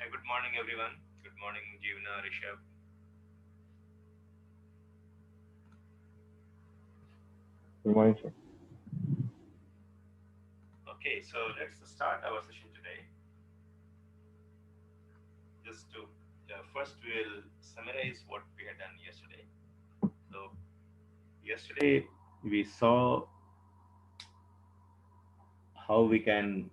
Yeah, good morning, everyone. Good morning, Jeevna, Rishabh. Good morning, sir. Okay, so let's start our session today. Just to first, we'll summarize what we had done yesterday. So, yesterday we saw how we can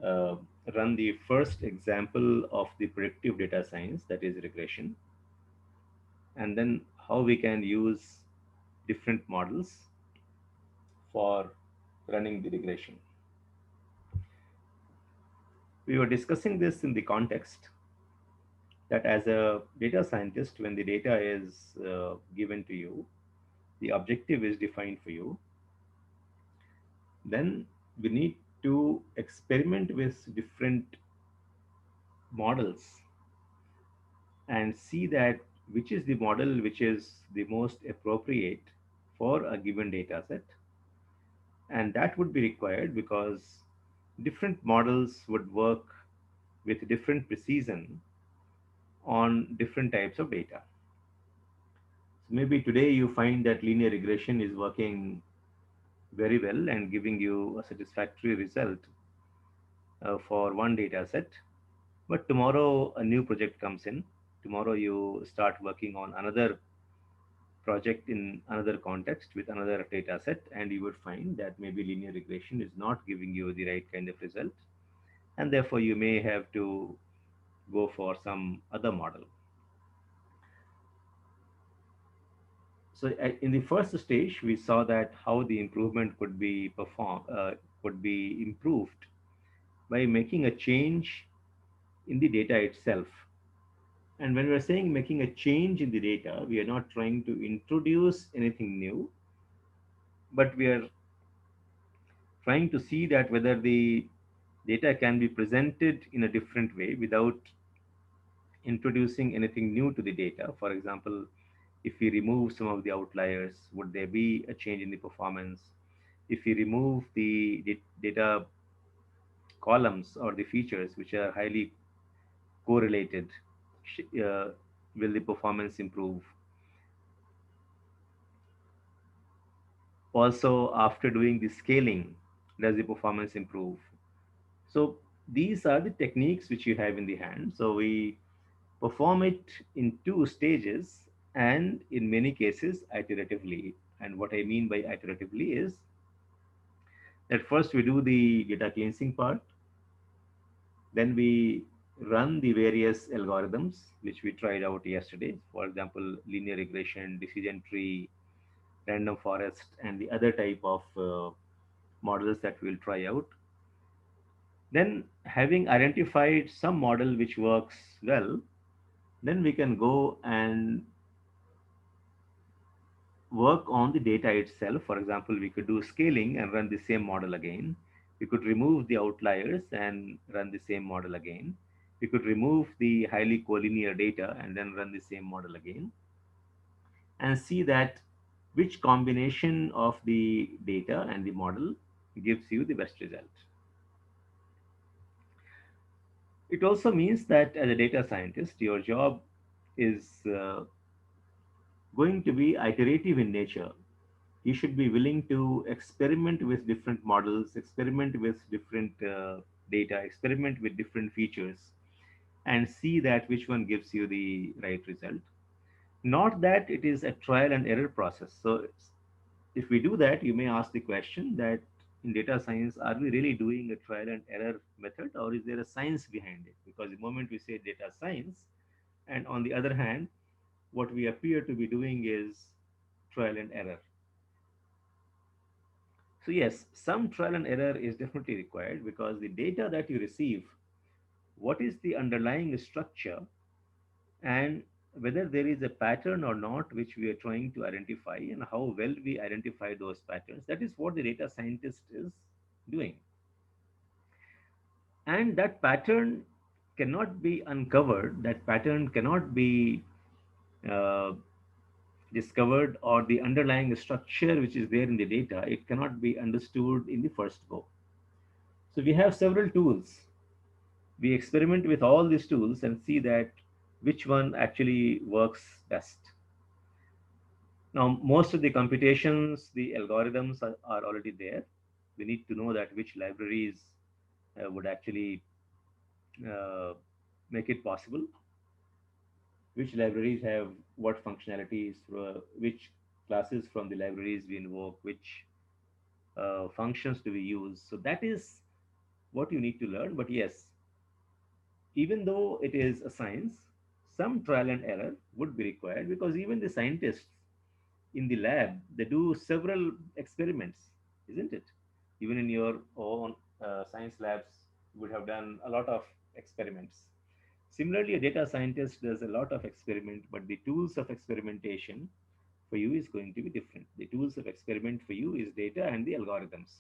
uh, run the first example of the predictive data science, that is regression, and then how we can use different models for running the regression. We were discussing this in the context that as a data scientist, when the data is given to you, the objective is defined for you, then we need to experiment with different models and see that which is the model which is the most appropriate for a given data set. And that would be required because different models would work with different precision on different types of data. So maybe today you find that linear regression is working very well and giving you a satisfactory result for one data set. But tomorrow a new project comes in. Tomorrow you start working on another project in another context with another data set, and you would find that maybe linear regression is not giving you the right kind of result, and therefore you may have to go for some other model. So in the first stage, we saw that how the improvement could be improved by making a change in the data itself. And when we're saying making a change in the data, we are not trying to introduce anything new, but we are trying to see that whether the data can be presented in a different way without introducing anything new to the data. For example, if we remove some of the outliers, would there be a change in the performance? If we remove the data columns or the features which are highly correlated, will the performance improve? Also, after doing the scaling, does the performance improve? So these are the techniques which you have in the hand. So we perform it in two stages and in many cases iteratively. And what I mean by iteratively is that first we do the data cleansing part, then we run the various algorithms which we tried out yesterday. For example, linear regression, decision tree, random forest, and the other type of models that we'll try out. Then, having identified some model which works well, then we can go and work on the data itself. For example, we could do scaling and run the same model again. We could remove the outliers and run the same model again. We could remove the highly collinear data and then run the same model again and see that which combination of the data and the model gives you the best result. It also means that as a data scientist, your job is going to be iterative in nature. You should be willing to experiment with different models, experiment with different data, experiment with different features, and see that which one gives you the right result. Not that it is a trial and error process. So, if we do that, you may ask the question that in data science, are we really doing a trial and error method, or is there a science behind it? Because the moment we say data science, and on the other hand, what we appear to be doing is trial and error. So yes, some trial and error is definitely required because the data that you receive, what is the underlying structure and whether there is a pattern or not, which we are trying to identify and how well we identify those patterns. That is what the data scientist is doing. And that pattern cannot be uncovered, that pattern cannot be uh, discovered, or the underlying structure which is there in the data, it cannot be understood in the first go. So we have several tools We experiment with all these tools and see that which one actually works best. Now, most of the computations, the algorithms are already there. We need to know that which libraries would actually uh, make it possible, which libraries have what functionalities, which classes from the libraries we invoke, which functions do we use. So that is what you need to learn. But yes, even though it is a science, some trial and error would be required, because even the scientists in the lab, they do several experiments, isn't it? Even in your own science labs, you would have done a lot of experiments. Similarly, a data scientist does a lot of experiment, but the tools of experimentation for you is going to be different. The tools of experiment for you is data and the algorithms.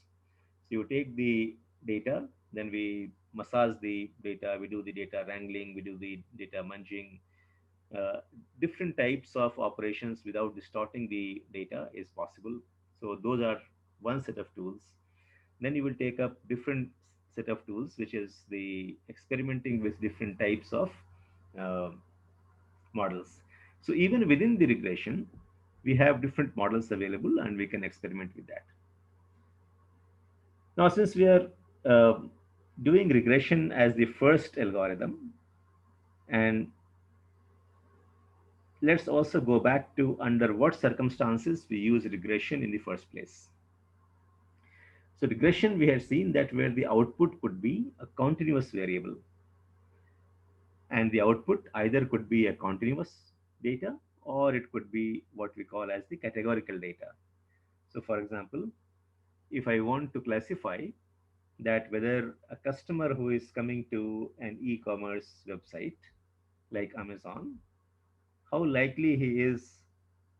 So you take the data, then we massage the data, we do the data wrangling, we do the data munging. uh, Different types of operations without distorting the data is possible. So those are one set of tools. Then you will take up different set of tools, which is the experimenting with different types of uh, models. So even within the regression, we have different models available and we can experiment with that. Now, since we are uh, doing regression as the first algorithm, and let's also go back to under what circumstances we use regression in the first place. So regression, we have seen that where the output could be a continuous variable, and the output either could be a continuous data or it could be what we call as the categorical data. So for example, if I want to classify that whether a customer who is coming to an e-commerce website like Amazon, how likely he is,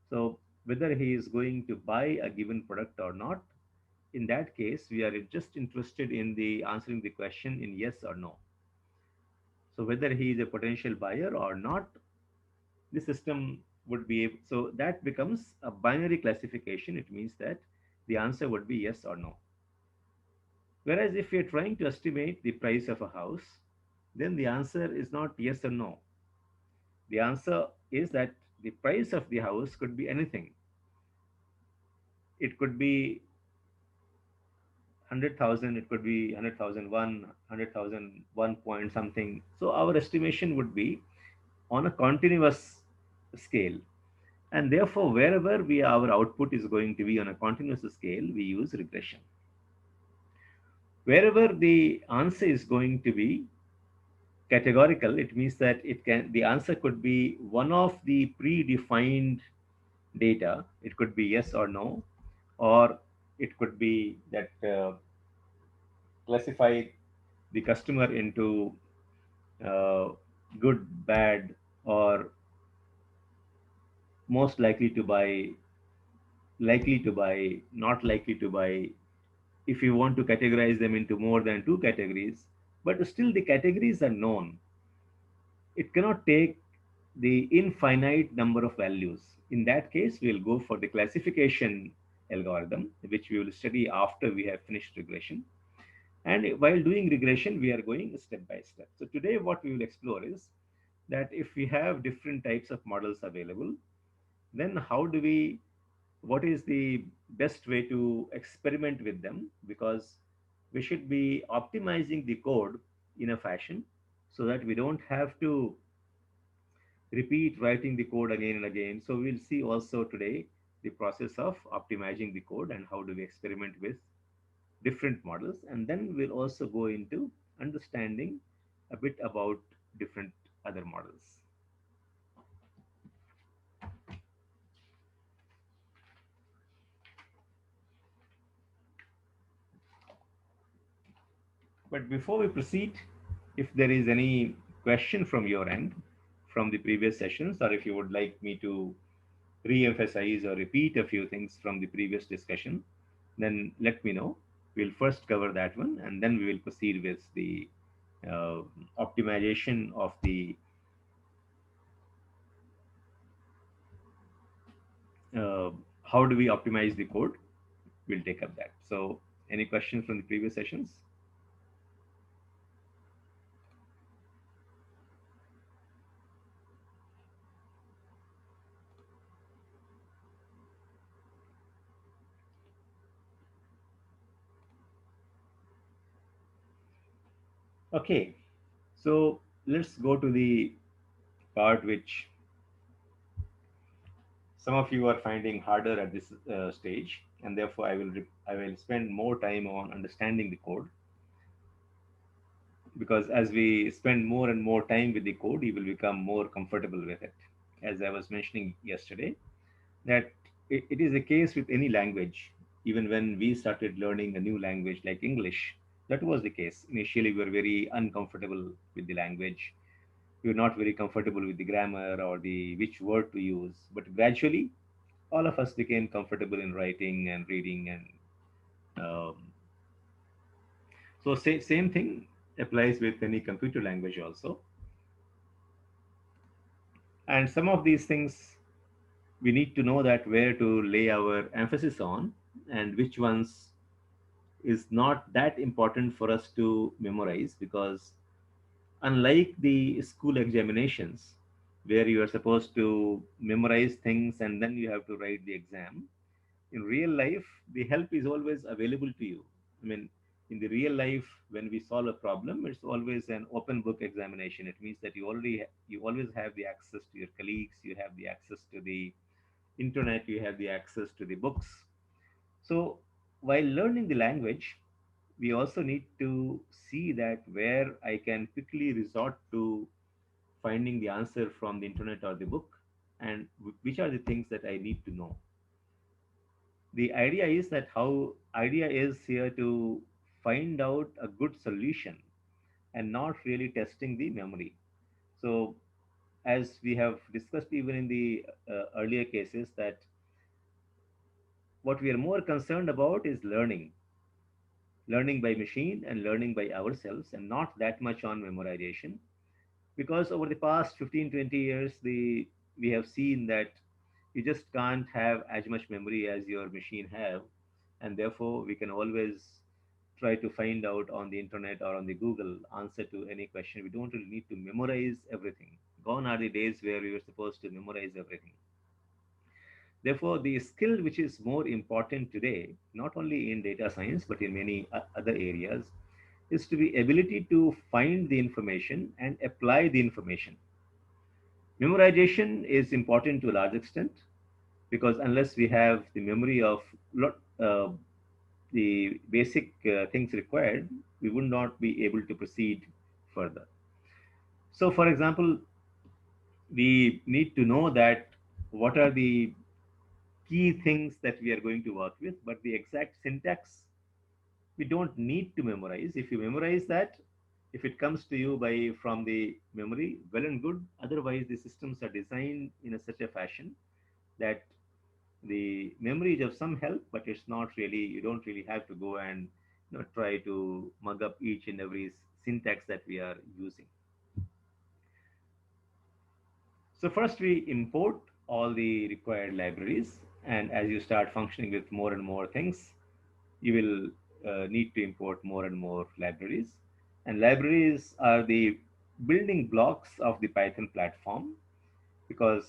so whether he is going to buy a given product or not, in that case, we are just interested in the answering the question in yes or no. So whether he is a potential buyer or not, the system would be able, so that becomes a binary classification. It means that the answer would be yes or no. Whereas if you're trying to estimate the price of a house, then the answer is not yes or no. The answer is that the price of the house could be anything. It could be 100,000, it could be 100,001 point something. So our estimation would be on a continuous scale. And therefore, wherever our output is going to be on a continuous scale, we use regression. Wherever the answer is going to be categorical, it means that the answer could be one of the predefined data. It could be yes or no, or it could be that classify the customer into uh, good, bad, or most likely to buy, likely to buy, not likely to buy. If you want to categorize them into more than two categories, but still the categories are known, it cannot take the infinite number of values. In that case, we'll go for the classification algorithm, which we will study after we have finished regression. And while doing regression, we are going step by step. So today, what we will explore is that if we have different types of models available, then how do we, what is the best way to experiment with them? Because we should be optimizing the code in a fashion so that we don't have to repeat writing the code again and again. So we'll see also today the process of optimizing the code and how do we experiment with different models. And then we'll also go into understanding a bit about different other models. But before we proceed, if there is any question from your end from the previous sessions, or if you would like me to re-emphasize or repeat a few things from the previous discussion, then let me know. We'll first cover that one, and then we will proceed with the uh, optimization of the how do we optimize the code. We'll take up that. So, any questions from the previous sessions? Okay, so let's go to the part which some of you are finding harder at this stage, and therefore I will spend more time on understanding the code, because as we spend more and more time with the code, you will become more comfortable with it. As I was mentioning yesterday, that it is the case with any language. Even when we started learning a new language like English, that was the case. Initially, we were very uncomfortable with the language. We were not very comfortable with the grammar or the which word to use. But gradually, all of us became comfortable in writing and reading, and so same thing applies with any computer language also. And some of these things we need to know that where to lay our emphasis on, and which ones is not that important for us to memorize, because unlike the school examinations where you are supposed to memorize things and then you have to write the exam, in real life the help is always available to you. I mean, in the real life, when we solve a problem, it's always an open book examination. It means that you always have the access to your colleagues, you have the access to the internet, you have the access to the books. So while learning the language, we also need to see that where I can quickly resort to finding the answer from the internet or the book, and which are the things that I need to know. The idea is here to find out a good solution and not really testing the memory. So as we have discussed even in the earlier cases, that what we are more concerned about is learning by machine and learning by ourselves, and not that much on memorization. Because over the past 15, 20 years, we have seen that you just can't have as much memory as your machine have, and therefore we can always try to find out on the internet or on the Google answer to any question. We don't really need to memorize everything. Gone are the days where we were supposed to memorize everything. Therefore, the skill which is more important today, not only in data science but in many other areas, is to be ability to find the information and apply the information. Memorization is important to a large extent, because unless we have the memory of the basic things required, we would not be able to proceed further. So, for example, we need to know that what are the key things that we are going to work with, but the exact syntax we don't need to memorize. If you memorize that, if it comes to you by from the memory, well and good. Otherwise, the systems are designed in a such a fashion that the memory is of some help, but it's not really, you don't really have to go and try to mug up each and every syntax that we are using. So first we import all the required libraries, and as you start functioning with more and more things, you will need to import more and more libraries. And libraries are the building blocks of the Python platform, because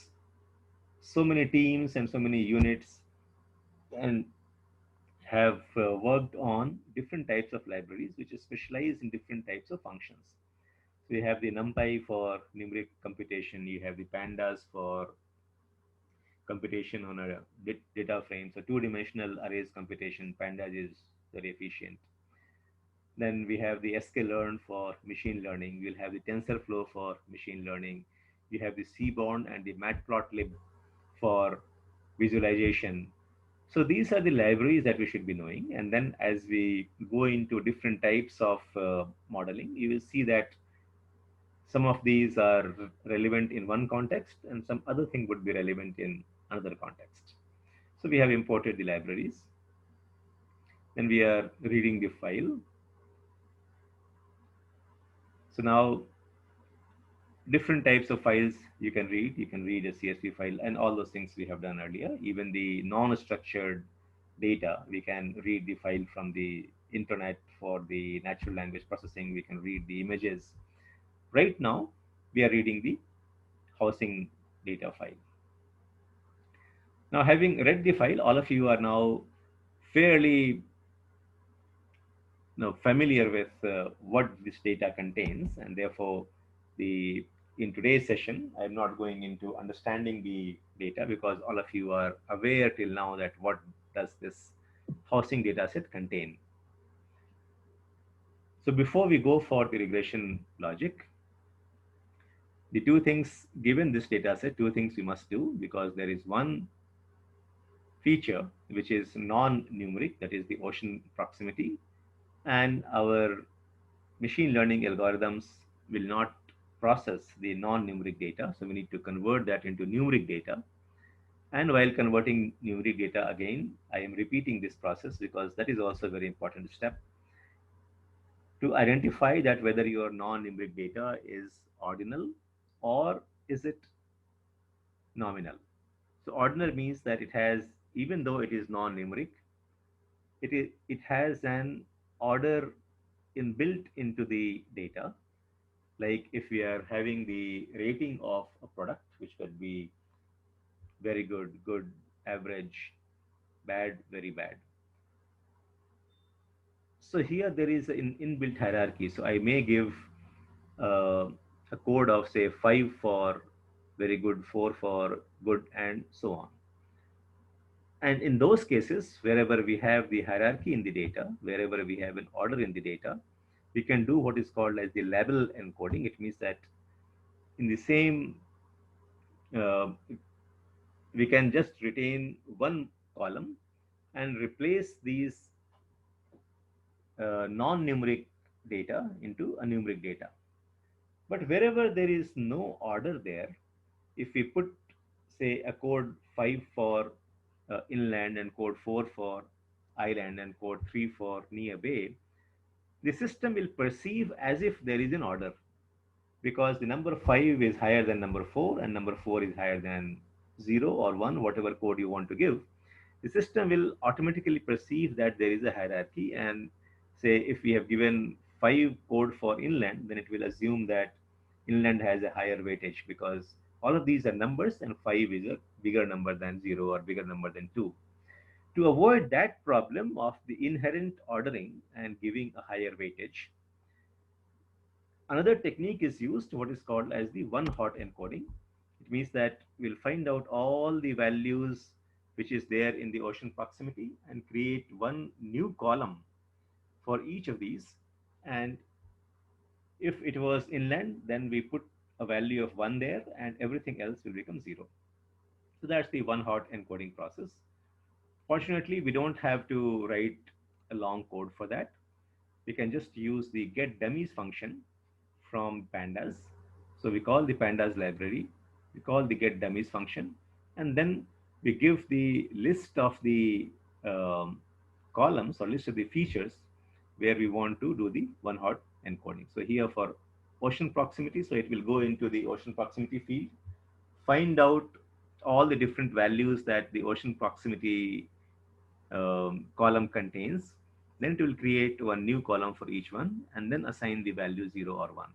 so many teams and so many units and have worked on different types of libraries which is specialized in different types of functions. So you have the NumPy for numeric computation, you have the pandas for computation on a data frame. So two-dimensional arrays computation, pandas is very efficient. Then we have the sklearn for machine learning. We'll have the TensorFlow for machine learning. You have the Seaborn and the Matplotlib for visualization. So these are the libraries that we should be knowing. And then as we go into different types of modeling, you will see that some of these are relevant in one context and some other thing would be relevant in another context. So we have imported the libraries. Then we are reading the file. So now different types of files you can read. You can read a CSV file and all those things we have done earlier. Even the non-structured data, we can read the file from the internet for the natural language processing. We can read the images. Right now, we are reading the housing data file. Now, having read the file, all of you are now fairly familiar with what this data contains, and therefore the in today's session I'm not going into understanding the data because all of you are aware till now that what does this housing data set contain. So before we go for the regression logic, the two things given this data set, two things we must do, because there is one feature which is non-numeric, that is the ocean proximity, and our machine learning algorithms will not process the non-numeric data. So we need to convert that into numeric data. And while converting numeric data again, I am repeating this process because that is also a very important step to identify that whether your non-numeric data is ordinal or is it nominal. So ordinal means that it has, even though it is non-numeric, it has an order inbuilt into the data. Like if we are having the rating of a product, which could be very good, good, average, bad, very bad. So here there is an inbuilt hierarchy. So I may give uh, a code of say 5 for very good, 4 for good, and so on. And in those cases, wherever we have the hierarchy in the data, wherever we have an order in the data, we can do what is called as the label encoding. It means that in the same, uh, we can just retain one column and replace these non-numeric data into a numeric data. But wherever there is no order there, if we put, say, a code 5 for inland and code 4 for island and code 3 for nearby, the system will perceive as if there is an order because the number 5 is higher than number 4 and number 4 is higher than 0 or 1, whatever code you want to give. The system will automatically perceive that there is a hierarchy, and say if we have given 5 code for inland, then it will assume that inland has a higher weightage because all of these are numbers and 5 is a bigger number than 0 or bigger number than 2. To avoid that problem of the inherent ordering and giving a higher weightage, another technique is used, what is called as the one hot encoding. It means that we'll find out all the values which is there in the ocean proximity and create one new column for each of these. And if it was inland, then we put a value of 1 there and everything else will become 0. So that's the one hot encoding process. Fortunately, we don't have to write a long code for that. We can just use the get dummies function from pandas. So we call the pandas library, we call the get dummies function, and then we give the list of the columns or list of the features where we want to do the one hot encoding. So here for ocean proximity, so it will go into the ocean proximity field, find out all the different values that the ocean proximity column contains. Then it will create one new column for each one and then assign the value 0 or 1.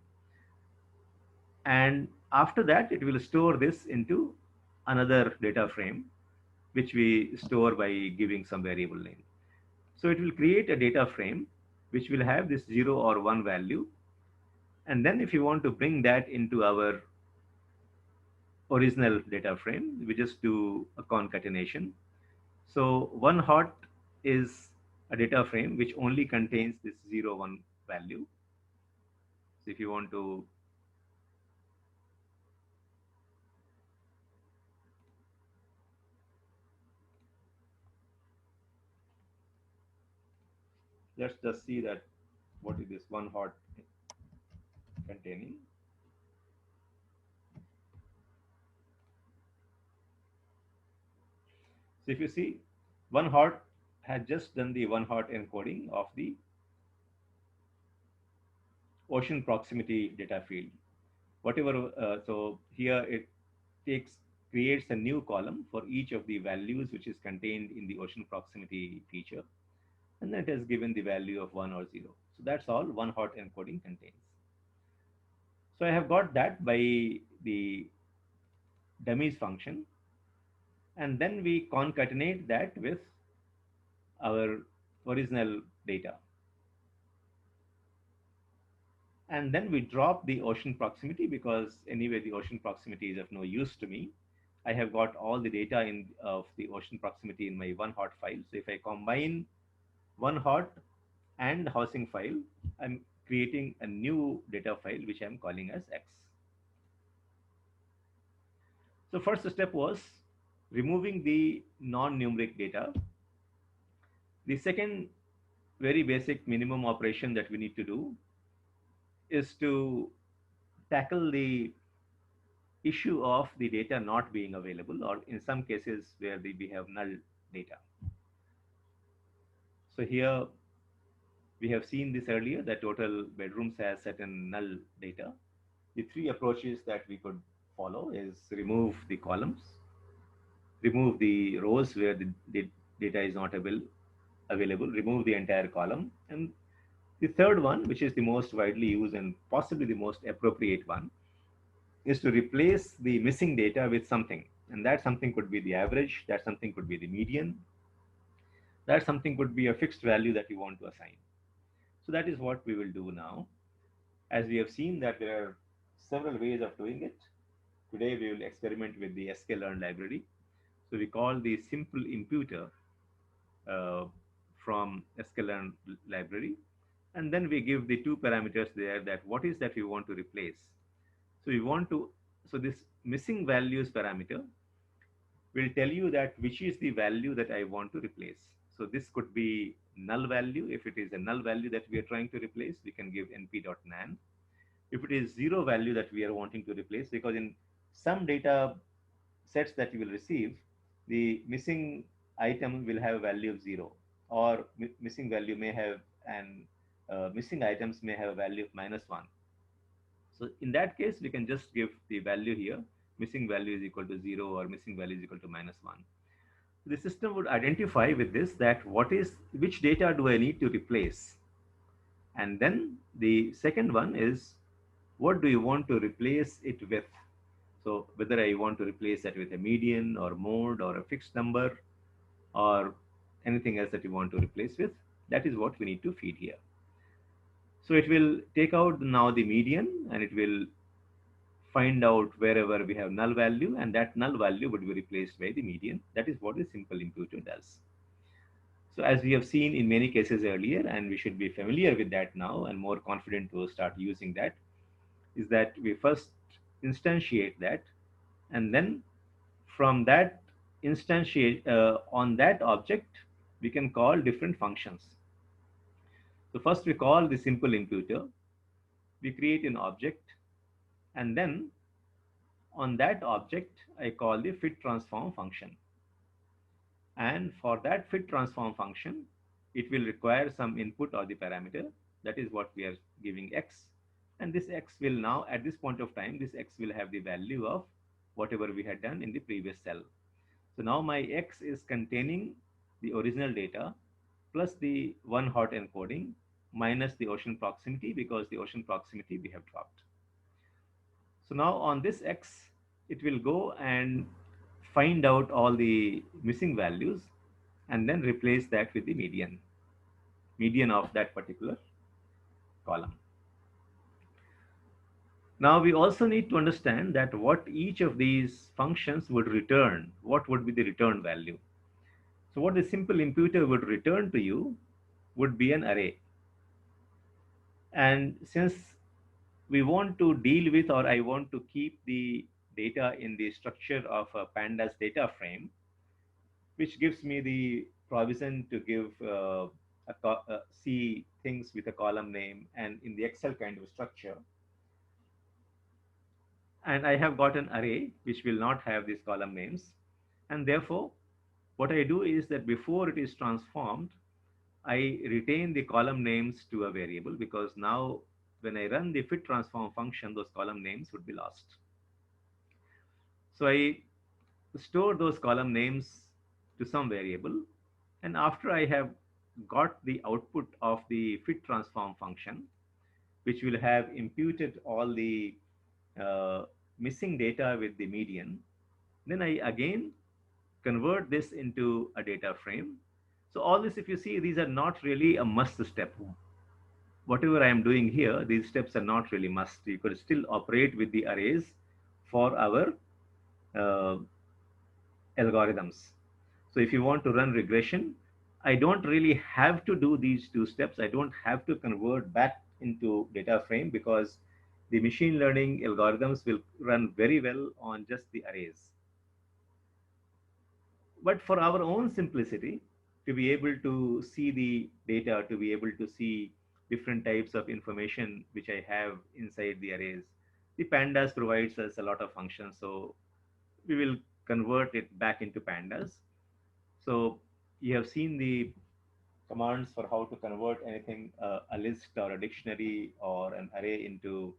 And after that, it will store this into another data frame, which we store by giving some variable name. So it will create a data frame which will have this 0 or 1 value. And then if you want to bring that into our original data frame, we just do a concatenation. So one hot is a data frame which only contains this 0, 1 value. So if you want to, let's just see that what is this one hot containing. So if you see, one hot has just done the one hot encoding of the ocean proximity data field. Whatever, so here it takes creates a new column for each of the values which is contained in the ocean proximity feature, and then it has given the value of 1 or 0. So that's all one hot encoding contains. So I have got that by the dummies function, and then we concatenate that with our original data. And then we drop the ocean proximity because anyway the ocean proximity is of no use to me. I have got all the data in of the ocean proximity in my one hot file. So if I combine one hot and housing file, I'm creating a new data file which I'm calling as X. So first step was removing the non-numeric data. The second very basic minimum operation that we need to do is to tackle the issue of the data not being available, or in some cases where we have null data. So here we have seen this earlier, that total bedrooms has certain null data. The three approaches that we could follow is remove the columns, remove the rows where the data is not available, remove the entire column, and the third one, which is the most widely used and possibly the most appropriate one, is to replace the missing data with something. And that something could be the average, that something could be the median, that something could be a fixed value that you want to assign. So that is what we will do now. As we have seen that there are several ways of doing it, today we will experiment with the sklearn library. So we call the simple imputer uh, from sklearn library. And then we give the two parameters there, that what is that we want to replace. So we want to, so this missing values parameter will tell you that which is the value that I want to replace. So this could be null value. If it is a null value that we are trying to replace, we can give np.nan. If it is zero value that we are wanting to replace, because in some data sets that you will receive, the missing item will have a value of zero, or missing value may have an missing items may have a value of -1. So in that case, we can just give the value here, missing value is equal to 0 or missing value is equal to -1. The system would identify with this that which data do I need to replace. And then the second one is, what do you want to replace it with? So whether I want to replace that with a median or mode or a fixed number or anything else that you want to replace with, that is what we need to feed here. So it will take out now the median, and it will find out wherever we have null value, and that null value would be replaced by the median. That is what the simple imputer does. So as we have seen in many cases earlier, and we should be familiar with that now and more confident to start using that, is that we first instantiate that, and then from that instantiate on that object, we can call different functions. So first we call the simple imputer, we create an object, and then on that object, I call the fit transform function. And for that fit transform function, it will require some input or the parameter. That is what we are giving x. And this x will now, at this point of time, this x will have the value of whatever we had done in the previous cell. So now my x is containing the original data plus the one hot encoding minus the ocean proximity, because the ocean proximity we have dropped. So now on this x, it will go and find out all the missing values and then replace that with the median of that particular column. Now we also need to understand that what each of these functions would return, what would be the return value. So what the simple imputer would return to you would be an array. And since we want to deal with, or I want to keep the data in the structure of a pandas data frame, which gives me the provision to give see things with a column name and in the Excel kind of structure. And I have got an array which will not have these column names. And therefore, what I do is that before it is transformed, I retain the column names to a variable, because now when I run the fit transform function, those column names would be lost. So I store those column names to some variable. And after I have got the output of the fit transform function, which will have imputed all the uh, missing data with the median, then I again convert this into a data frame. So all this, if you see, these are not really a must step. whatever I am doing here, these steps are not really must. You could still operate with the arrays for our uh, algorithms. So if you want to run regression, I don't really have to do these two steps. I don't have to convert back into data frame because the machine learning algorithms will run very well on just the arrays. But for our own simplicity, to be able to see the data, to be able to see different types of information which I have inside the arrays, the pandas provides us a lot of functions. So we will convert it back into pandas. So you have seen the commands for how to convert anything, a list or a dictionary or an array into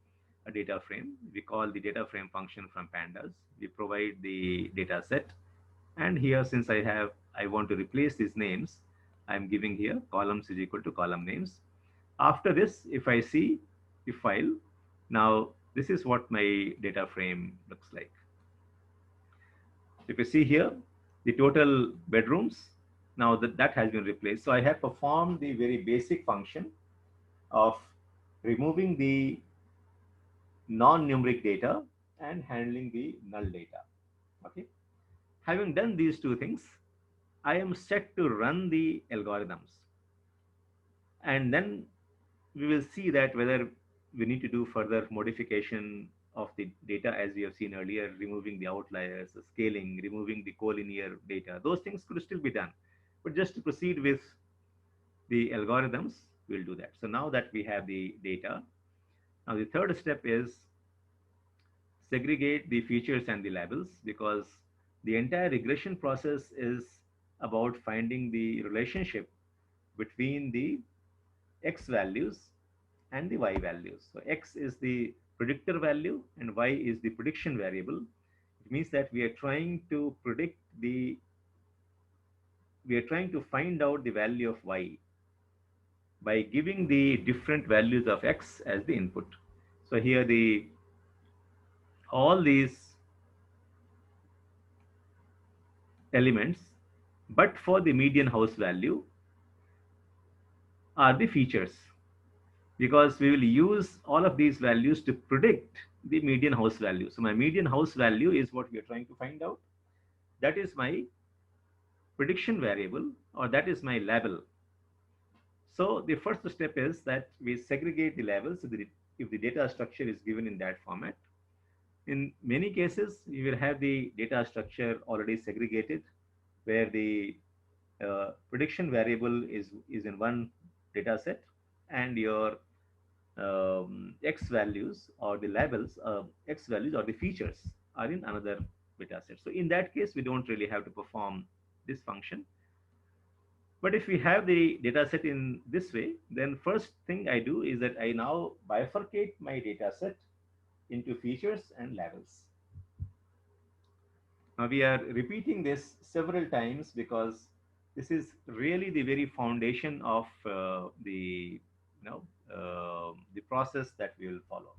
a data frame. We call the data frame function from pandas. We provide the data set. And here, since I want to replace these names, I'm giving here columns is equal to column names. After this, if I see the file, now this is what my data frame looks like. If you see here, the total bedrooms, now that has been replaced. So I have performed the very basic function of removing the non-numeric data and handling the null data. Okay. Having done these two things, I am set to run the algorithms. And then we will see that whether we need to do further modification of the data as we have seen earlier, removing the outliers, the scaling, removing the collinear data. Those things could still be done. But just to proceed with the algorithms, we'll do that. So now that we have the data, now the third step is segregate the features and the labels, because the entire regression process is about finding the relationship between the x values and the y values. So x is the predictor value and y is the prediction variable. It means that we are trying to find out the value of y by giving the different values of x as the input. So here the all these elements, but for the median house value, are the features, because we will use all of these values to predict the median house value. So my median house value is what we are trying to find out. That is my prediction variable, or that is my label. So the first step is that we segregate the labels if the data structure is given in that format. In many cases, you will have the data structure already segregated, where the prediction variable is in one data set, and your x values or the labels, x values or the features are in another data set. So in that case, we don't really have to perform this function. But if we have the data set in this way, then first thing I do is that I now bifurcate my data set into features and labels. Now we are repeating this several times because this is really the very foundation of the process that we will follow.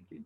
Okay.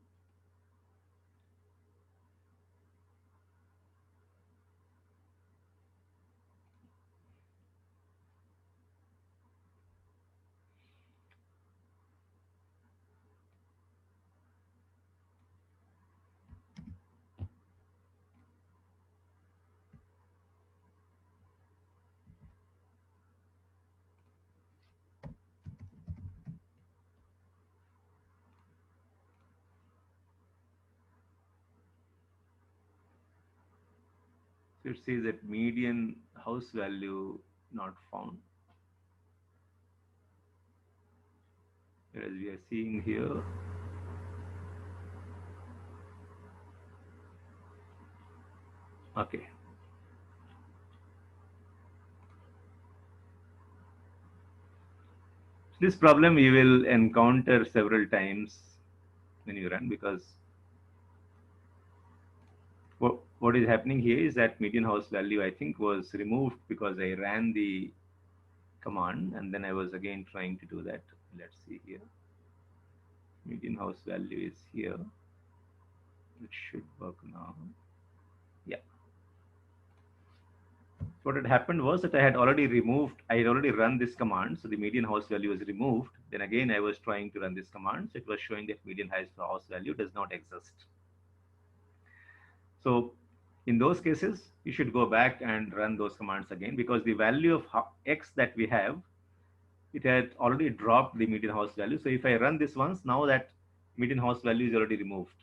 So it says that median house value not found, whereas we are seeing here. Okay. This problem you will encounter several times when you run, because what is happening here is that median house value, I think, was removed because I ran the command and then I was again trying to do that. Let's see here. Median house value is here. It should work now. Yeah. So what had happened was that I had already run this command. So the median house value was removed. Then again, I was trying to run this command. So it was showing that median house value does not exist. So in those cases, you should go back and run those commands again, because the value of x that we have, it had already dropped the median house value. So if I run this once, now that median house value is already removed.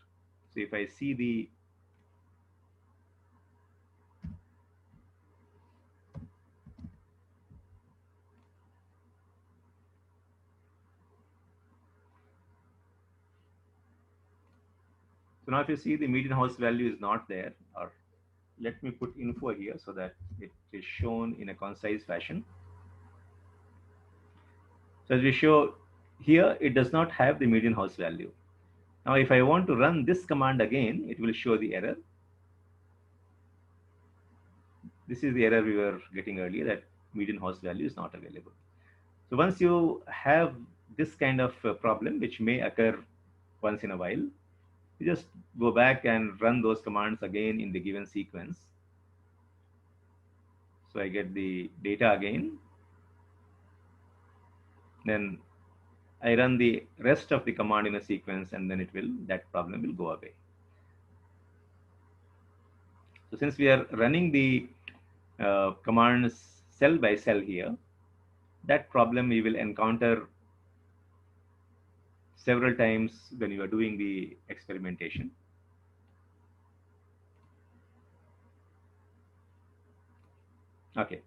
So if I see the So now if you see, the median house value is not there, or let me put info here so that it is shown in a concise fashion. So as we show here, it does not have the median house value. Now if I want to run this command again, it will show the error. This is the error we were getting earlier, that median house value is not available. So once you have this kind of problem, which may occur once in a while, you just go back and run those commands again in the given sequence. So I get the data again. Then I run the rest of the command in a sequence, and then that problem will go away. So since we are running the commands cell by cell here, that problem we will encounter several times when you are doing the experimentation. Okay.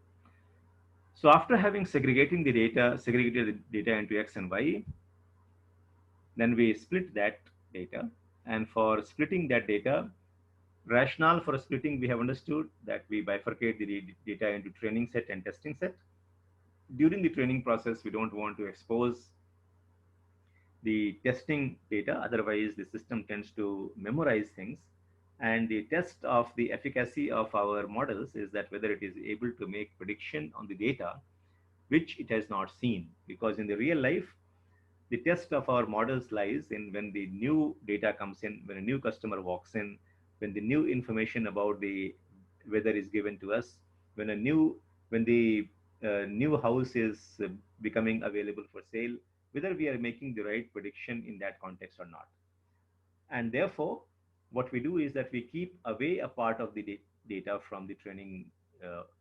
So after having segregated the data into X and Y, then we split that data. And for splitting that data, rationale for splitting, we have understood that we bifurcate the data into training set and testing set. During the training process, we don't want to expose the testing data, otherwise the system tends to memorize things. And the test of the efficacy of our models is that whether it is able to make prediction on the data which it has not seen. Because in the real life, the test of our models lies in when the new data comes in, when a new customer walks in, when the new information about the weather is given to us, when the new house is becoming available for sale, whether we are making the right prediction in that context or not. And therefore, what we do is that we keep away a part of the data from the training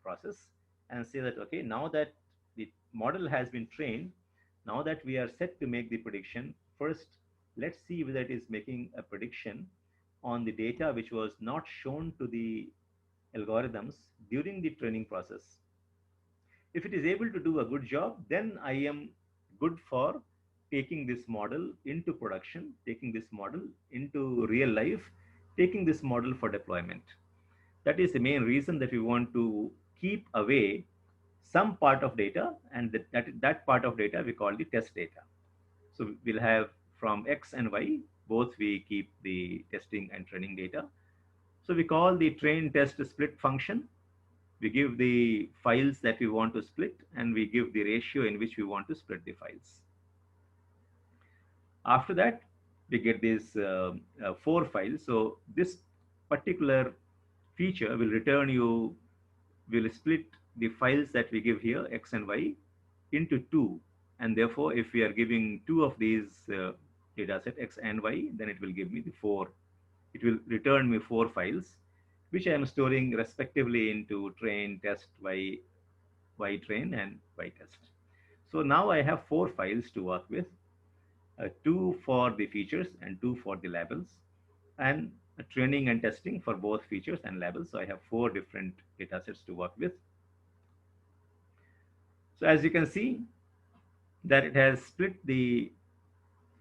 process, and say that, okay, now that the model has been trained, now that we are set to make the prediction, first, let's see whether it is making a prediction on the data which was not shown to the algorithms during the training process. If it is able to do a good job, then I am good for taking this model into production, taking this model into real life, taking this model for deployment. That is the main reason that we want to keep away some part of data, and that part of data we call the test data. So we'll have from X and Y, both we keep the testing and training data. So we call the train test split function. We give the files that we want to split, and we give the ratio in which we want to split the files. After that, we get these 4 files. So this particular feature will split the files that we give here, X and Y, into 2. And therefore, if we are giving 2 of these data set, X and Y, then it will give me the 4. It will return me 4 files, which I am storing respectively into train, test, Y train, and Y test. So now I have 4 files to work with, 2 for the features and 2 for the labels, and training and testing for both features and labels. So I have 4 different data sets to work with. So as you can see, that it has split the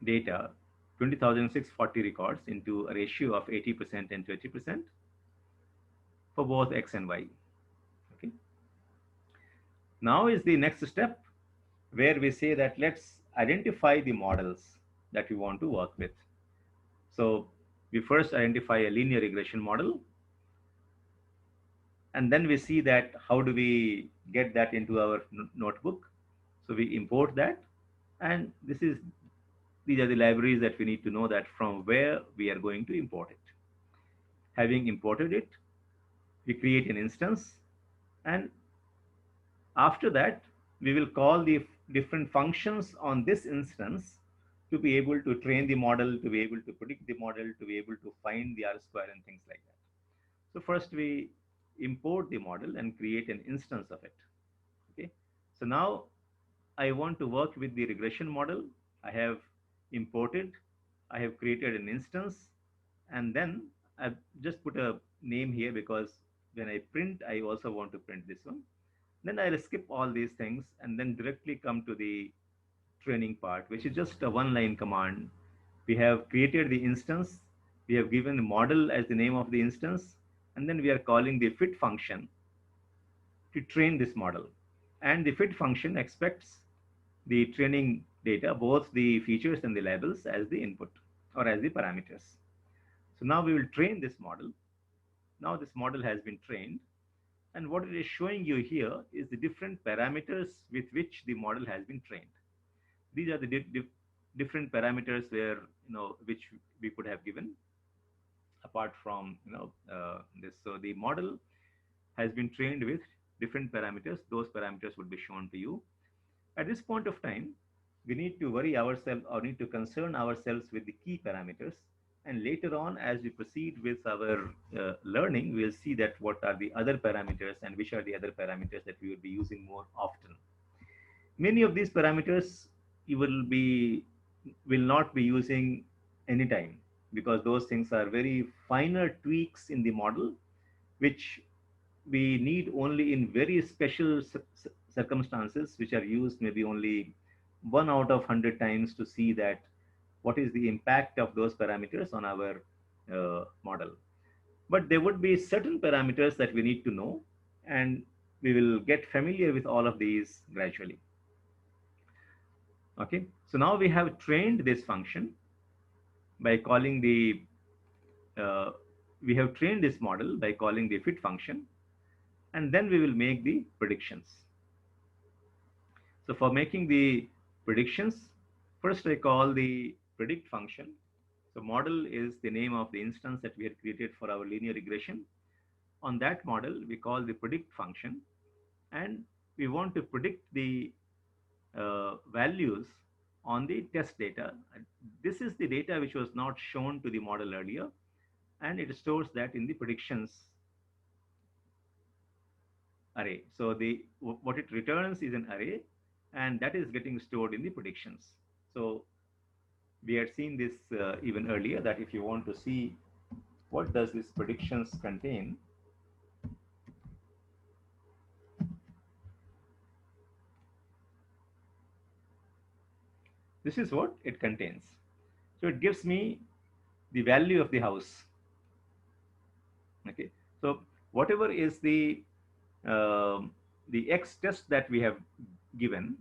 data 20,640 records into a ratio of 80% and 20% for both X and Y. Okay. Now is the next step, where we say that let's identify the models that we want to work with. So we first identify a linear regression model, and then we see that how do we get that into our notebook. So we import that, and this is these are the libraries that we need to know that from where we are going to import it. Having imported it, we create an instance, and after that, we will call the different functions on this instance to be able to train the model, to be able to predict the model, to be able to find the R square and things like that. So first we import the model and create an instance of it. Okay. So now I want to work with the regression model. I have imported, I have created an instance, and then I've just put a name here because when I print, I also want to print this one. Then I'll skip all these things and then directly come to the training part, which is just a one line command. We have created the instance, we have given the model as the name of the instance, and then we are calling the fit function to train this model. And the fit function expects the training data, both the features and the labels, as the input or as the parameters. So now we will train this model. Now this model has been trained. And what it is showing you here is the different parameters with which the model has been trained. These are the different parameters where, which we could have given apart from, this. So the model has been trained with different parameters. Those parameters would be shown to you. At this point of time, we need to worry ourselves or need to concern ourselves with the key parameters. And later on, as we proceed with our learning, we'll see that what are the other parameters and which are the other parameters that we will be using more often. Many of these parameters you will not be using anytime because those things are very finer tweaks in the model, which we need only in very special circumstances, which are used maybe only 1 out of 100 times to see that what is the impact of those parameters on our model. But there would be certain parameters that we need to know, and we will get familiar with all of these gradually. Okay, so now we have trained this function by calling the uh, we have trained this model by calling the fit function, and then we will make the predictions. So for making the predictions, first I call the predict function. So model is the name of the instance that we had created for our linear regression. On that model, we call the predict function, and we want to predict the values on the test data. This is the data which was not shown to the model earlier, and it stores that in the predictions array. So what it returns is an array, and that is getting stored in the predictions. So we had seen this even earlier, that if you want to see what does this predictions contain, this is what it contains. So it gives me the value of the house. Okay, so whatever is the X test that we have given,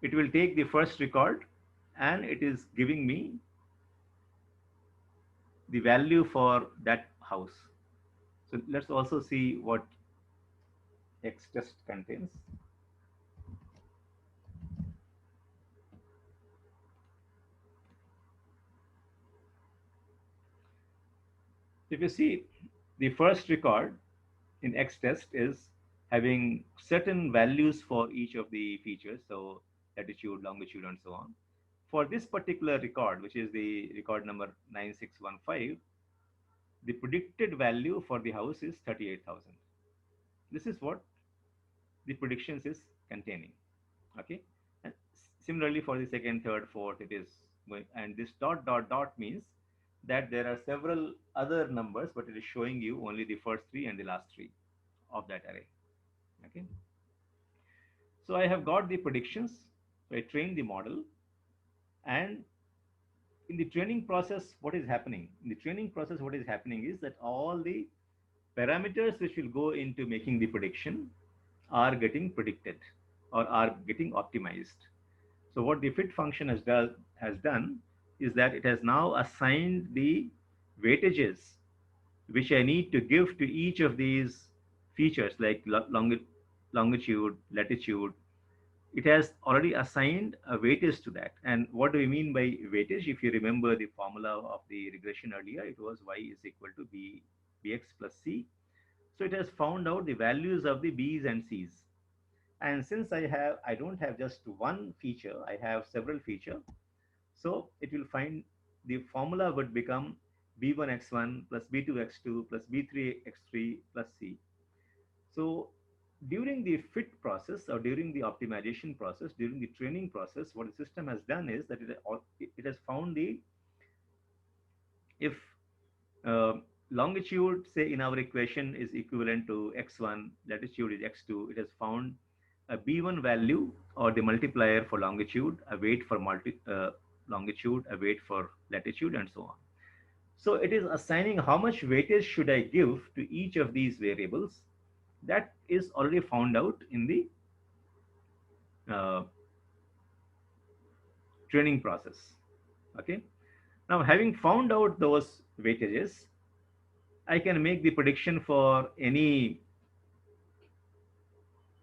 it will take the first record and it is giving me the value for that house. So let's also see what X test contains. If you see, the first record in X test is having certain values for each of the features, so latitude, longitude, and so on. For this particular record, which is the record number 9615, the predicted value for the house is 38,000. This is what the predictions is containing. Okay, and similarly for the second, third, fourth, it is going, and this dot dot dot means that there are several other numbers, but it is showing you only the first three and the last three of that array. Okay, so I have got the predictions. So I trained the model, and in the training process, what is happening? In the training process, what is happening is that all the parameters which will go into making the prediction are getting predicted or are getting optimized. So what the fit function has done is that it has now assigned the weightages which I need to give to each of these features like longitude, latitude. it has already assigned a weightage to that. And what do we mean by weightage? If you remember the formula of the regression earlier, it was y is equal to bx plus c. So it has found out the values of the b's and c's. And since I don't have just one feature, I have several features. So it will find the formula would become b1x1 plus b2x2 plus b3x3 plus c. So during the fit process or during the optimization process, during the training process, what the system has done is that it has found the, if uh, longitude, say in our equation, is equivalent to x1, latitude is x2, it has found a b1 value or the multiplier for longitude, a weight for longitude, a weight for latitude, and so on. So it is assigning how much weightage should I give to each of these variables. That is already found out in the uh, training process. Okay. Now, having found out those weightages, I can make the prediction for any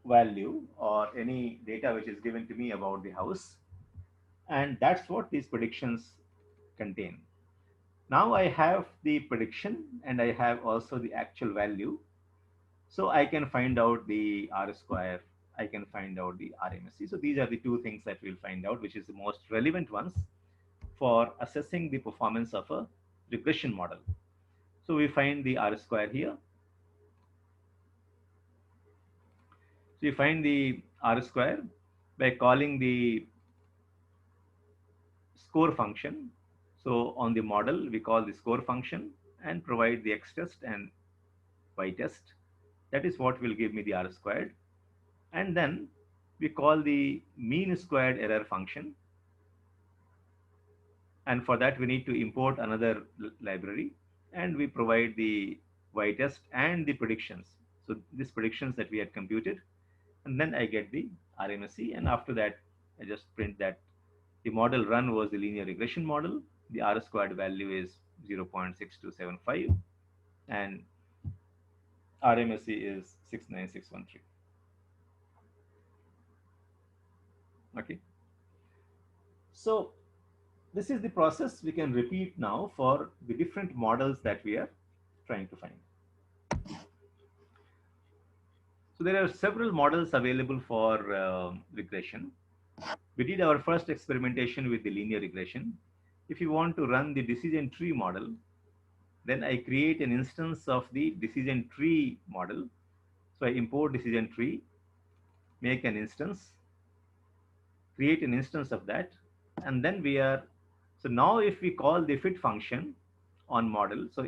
value or any data which is given to me about the house. And that's what these predictions contain. Now I have the prediction and I have also the actual value. So I can find out the R square, I can find out the RMSE. So these are the two things that we'll find out, which is the most relevant ones for assessing the performance of a regression model. So we find the R square here. So you find the R square by calling the score function. So on the model, we call the score function and provide the x test and y test. That is what will give me the R squared. And then we call the mean squared error function. And for that, we need to import another library and we provide the y test and the predictions. So these predictions that we had computed, and then I get the RMSE. And after that, I just print that the model run was the linear regression model. The R squared value is 0.6275 and RMSE is 69613. Okay. So this is the process we can repeat now for the different models that we are trying to find. So there are several models available for regression. We did our first experimentation with the linear regression. If you want to run the decision tree model, then I create an instance of the decision tree model. So I import decision tree, make an instance, create an instance of that, and then we are, so now if we call the fit function on model, so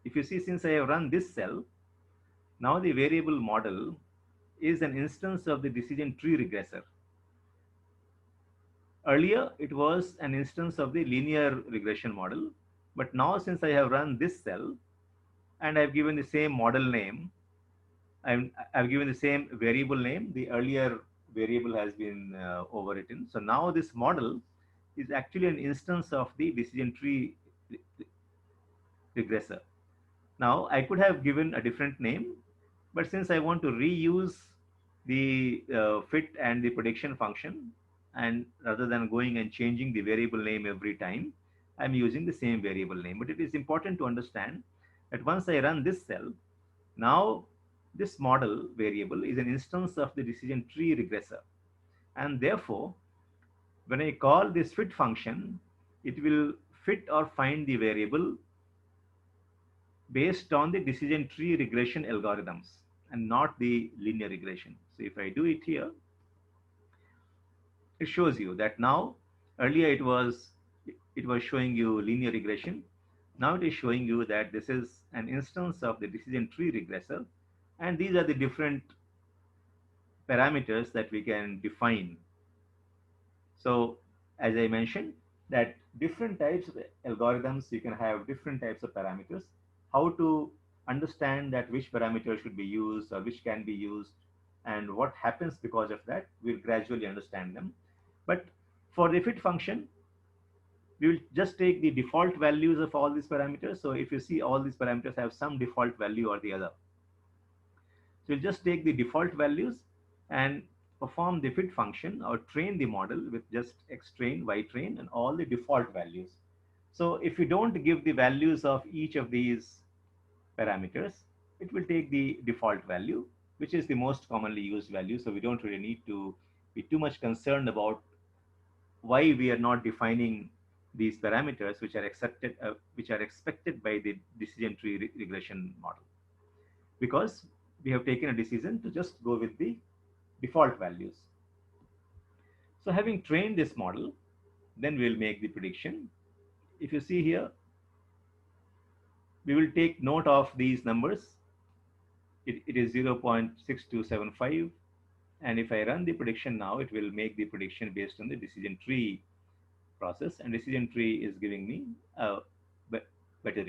if you see, since I have run this cell, now the variable model is an instance of the decision tree regressor. Earlier, it was an instance of the linear regression model, but now since I have run this cell and I've given the same model name, I've given the same variable name, the earlier variable has been overwritten. So now this model is actually an instance of the decision tree regressor. Now I could have given a different name, but since I want to reuse the fit and the prediction function, and rather than going and changing the variable name every time, I'm using the same variable name. But it is important to understand that once I run this cell, now this model variable is an instance of the decision tree regressor. And therefore, when I call this fit function, it will fit or find the variable based on the decision tree regression algorithms and not the linear regression. So if I do it here, it shows you that now, earlier it was showing you linear regression. Now it is showing you that this is an instance of the decision tree regressor, and these are the different parameters that we can define. So as I mentioned, that different types of algorithms, you can have different types of parameters. How to understand that which parameter should be used or which can be used and what happens because of that, we'll gradually understand them. But for the fit function, we will just take the default values of all these parameters. So if you see, all these parameters have some default value or the other. So we'll just take the default values and perform the fit function or train the model with just X train, Y train, and all the default values. So if you don't give the values of each of these parameters, it will take the default value, which is the most commonly used value. So we don't really need to be too much concerned about why we are not defining these parameters which are expected by the decision tree regression model, because we have taken a decision to just go with the default values. So having trained this model, then we'll make the prediction. If you see here, we will take note of these numbers. It is 0.6275. And if I run the prediction now, it will make the prediction based on the decision tree process. And decision tree is giving me a better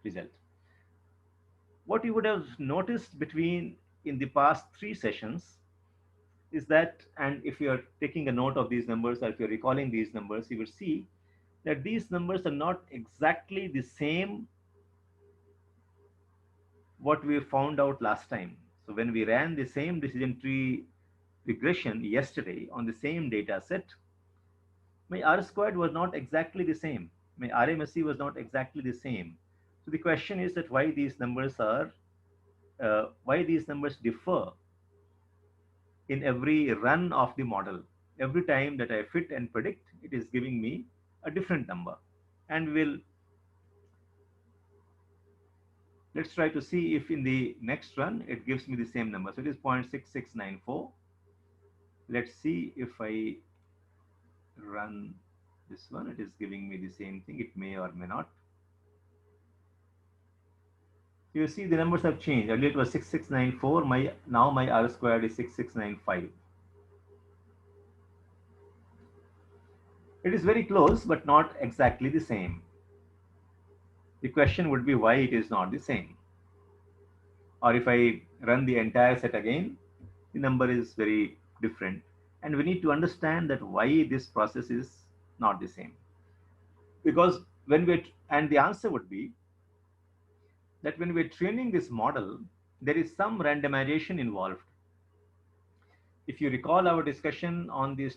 result. What you would have noticed between in the past 3 sessions is that, and if you're taking a note of these numbers or if you're recalling these numbers, you will see that these numbers are not exactly the same what we found out last time. So when we ran the same decision tree regression yesterday on the same data set, my R squared was not exactly the same. My RMSE was not exactly the same. So the question is that why these numbers differ in every run of the model. Every time that I fit and predict, it is giving me a different number. And let's try to see if in the next run it gives me the same number. So it is 0.6694. Let's see if I run this one, it is giving me the same thing. It may or may not. You see the numbers have changed. Earlier it was 6694. Now my R squared is 6695. It is very close, but not exactly the same. The question would be why it is not the same. Or if I run the entire set again, the number is very different. And we need to understand that why this process is not the same. Because and the answer would be that when we're training this model, there is some randomization involved. If you recall our discussion on the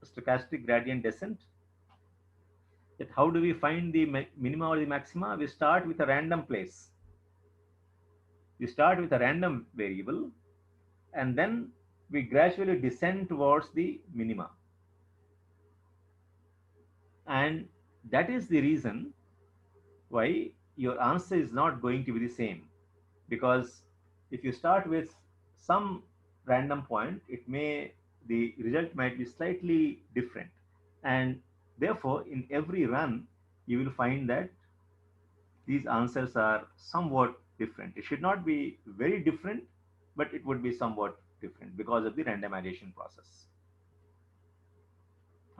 stochastic gradient descent, that how do we find the minima or the maxima? We start with a random place. We start with a random variable, and then we gradually descend towards the minima. And that is the reason why your answer is not going to be the same. Because if you start with some random point, the result might be slightly different. And therefore, in every run, you will find that these answers are somewhat different. It should not be very different, but it would be somewhat different because of the randomization process.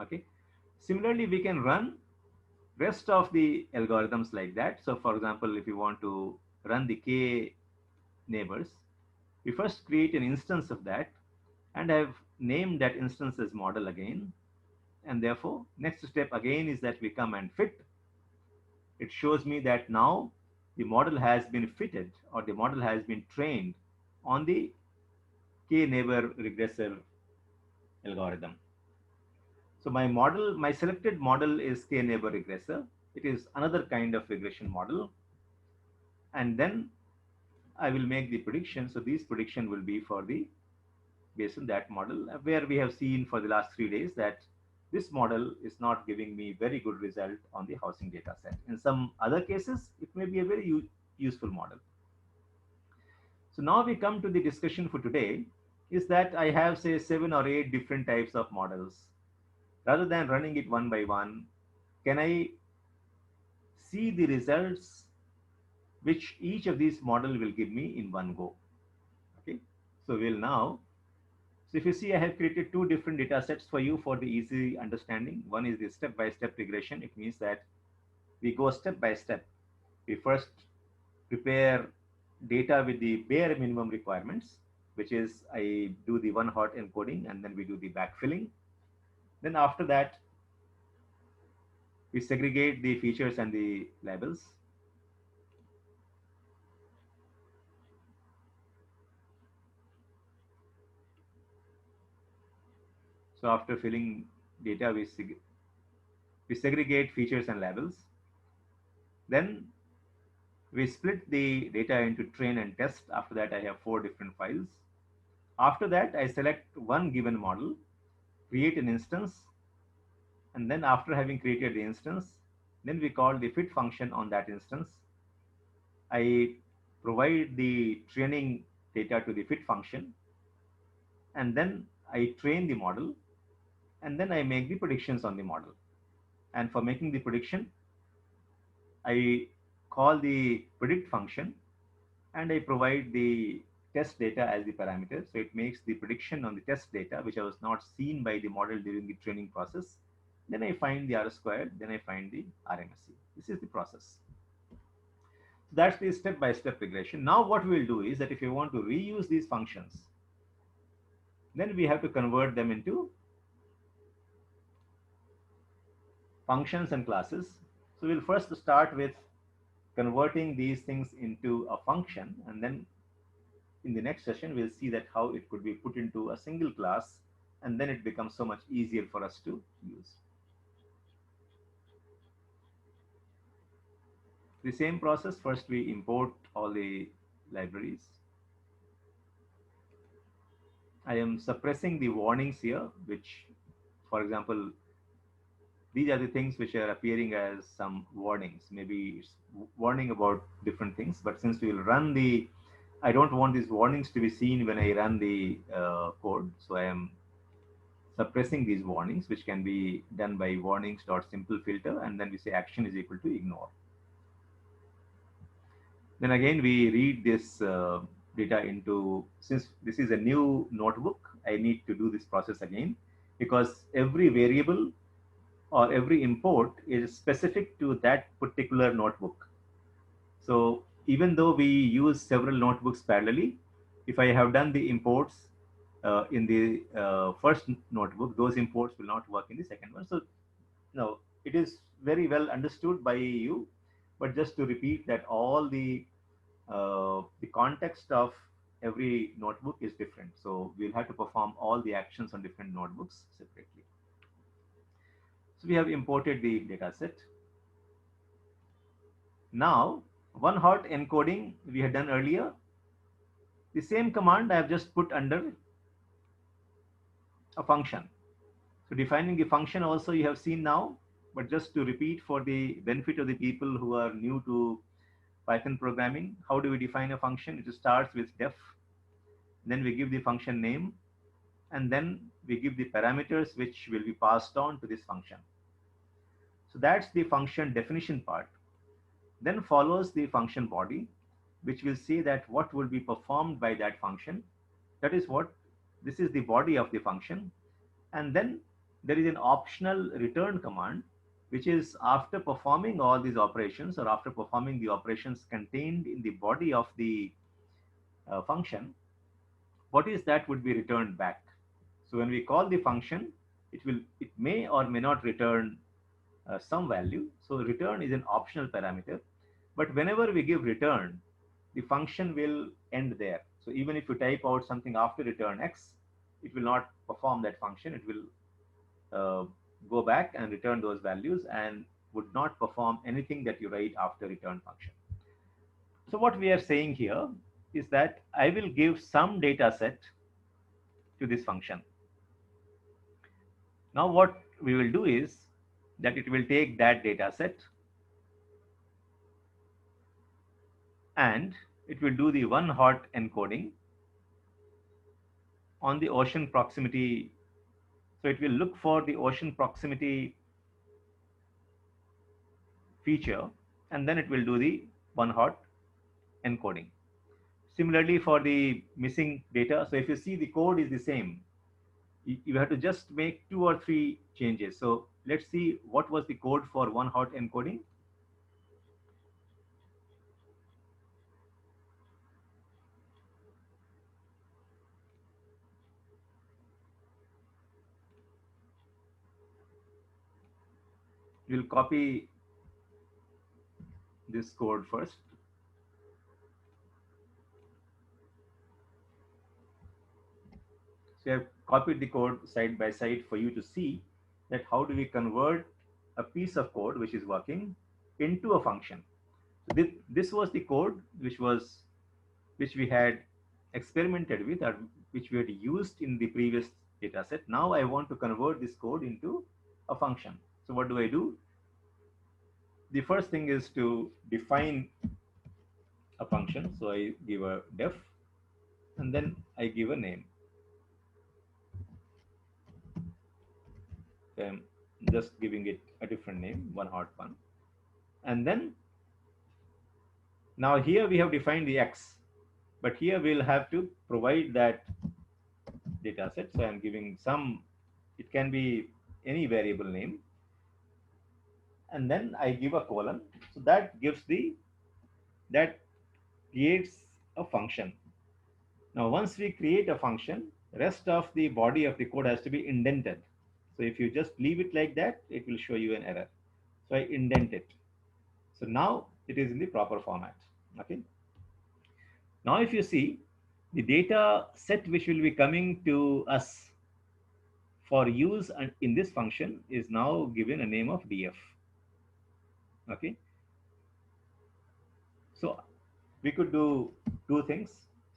Okay. Similarly, we can run rest of the algorithms like that. So for example, if you want to run the k neighbors, we first create an instance of that, and I've named that instance as model again. And therefore, next step again is that we come and fit. It shows me that now the model has been fitted, or the model has been trained on the k neighbor regressor algorithm. So my selected model is k neighbor regressor. It is another kind of regression model. And then I will make the prediction. So these prediction will be based on that model, where we have seen for the last 3 days that this model is not giving me very good result on the housing data set. In some other cases, it may be a very useful model. So now we come to the discussion for today is that I have say 7 or 8 different types of models. Rather than running it one by one, can I see the results which each of these model will give me in one go? Okay, so so if you see, I have created 2 different data sets for you for the easy understanding. One is the step-by-step regression. It means that we go step by step. We first prepare data with the bare minimum requirements, which is I do the one hot encoding and then we do the backfilling. Then after that, we segregate the features and the labels. So after filling data, we segregate features and labels. Then we split the data into train and test. After that, I have 4 different files. After that, I select one given model, create an instance, and then after having created the instance, then we call the fit function on that instance. I provide the training data to the fit function, and then I train the model, and then I make the predictions on the model. And for making the prediction, I call the predict function, and I provide the test data as the parameter. So it makes the prediction on the test data, which I was not seen by the model during the training process. Then I find the R squared, then I find the RMSE. This is the process. So that's the step-by-step regression. Now what we will do is that if you want to reuse these functions, then we have to convert them into functions and classes. So we'll first start with converting these things into a function, and then in the next session we'll see that how it could be put into a single class, and then it becomes so much easier for us to use. The same process, first we import all the libraries. I am suppressing the warnings here, which, for example, these are the things which are appearing as some warnings. Maybe it's warning about different things, but since we will run the, I don't want these warnings to be seen when I run the code. So I am suppressing these warnings, which can be done by warnings.simple filter, and then we say action is equal to ignore. Then again, we read this data into, since this is a new notebook, I need to do this process again, because every variable or every import is specific to that particular notebook. So even though we use several notebooks parallelly, if I have done the imports in the first notebook, those imports will not work in the second one. So no, it is very well understood by you, but just to repeat that all the context of every notebook is different. So we'll have to perform all the actions on different notebooks separately. So we have imported the data set. Now, one hot encoding we had done earlier. The same command I have just put under a function. So defining the function also you have seen now, but just to repeat for the benefit of the people who are new to Python programming, how do we define a function? It starts with def, then we give the function name, and then we give the parameters which will be passed on to this function. So that's the function definition part. Then follows the function body, which will say that what will be performed by that function. That is what, this is the body of the function. And then there is an optional return command, which is after performing all these operations or after performing the operations contained in the body of the function, what is that would be returned back. So when we call the function, it may or may not return some value. So return is an optional parameter, but whenever we give return, the function will end there. So even if you type out something after return x, it will not perform that function. It will go back and return those values and would not perform anything that you write after return function. So what we are saying here is that I will give some data set to this function. Now what we will do is that it will take that data set and it will do the one hot encoding on the ocean proximity. So it will look for the ocean proximity feature, and then it will do the one hot encoding. Similarly for the missing data, so if you see the code is the same, you have to just make 2 or 3 changes. So let's see what was the code for one hot encoding. We'll copy this code first. So I have copied the code side by side for you to see that how do we convert a piece of code which is working into a function. So this was the code which we had experimented with, or which we had used in the previous data set. Now I want to convert this code into a function. So what do I do? The first thing is to define a function. So I give a def and then I give a name. So I'm just giving it a different name, one hot one. And then now here we have defined the x, but here we'll have to provide that data set. So I'm giving some, it can be any variable name. And then I give a colon. So that that creates a function. Now, once we create a function, rest of the body of the code has to be indented. So if you just leave it like that, it will show you an error. So I indent it. So now it is in the proper format. Okay. Now, if you see the data set which will be coming to us for use in this function is now given a name of df. Okay. So we could do two things.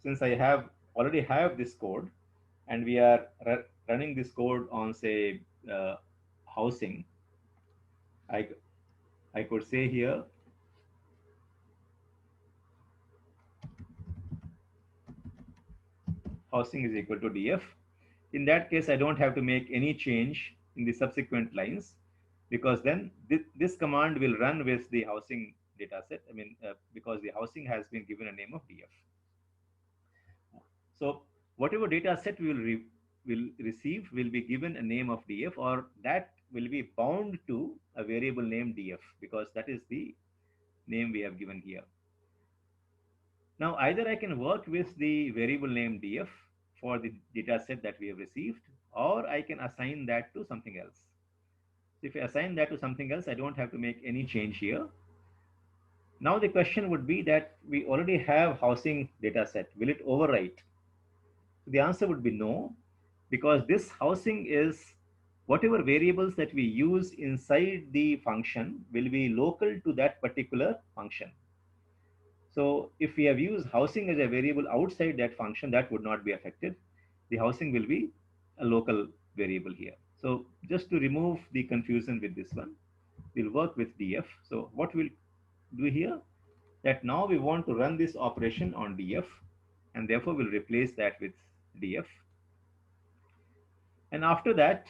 Since I have already have this code and we are running this code on say housing, I, I could say here housing is equal to df. In that case, I don't have to make any change in the subsequent lines because then this command will run with the housing data set. I mean, because the housing has been given a name of df. So whatever data set will receive will be given a name of df, or that will be bound to a variable name df because that is the name we have given here. Now either I can work with the variable name df for the data set that we have received, or I can assign that to something else. So if I assign that to something else, I don't have to make any change here. Now the question would be that we already have housing data set. Will it overwrite? So the answer would be no, because this housing is whatever variables that we use inside the function will be local to that particular function. So if we have used housing as a variable outside that function, that would not be affected. The housing will be a local variable here. So just to remove the confusion with this one, we'll work with df. So what we'll do here, that now we want to run this operation on df, and therefore we'll replace that with df. And after that,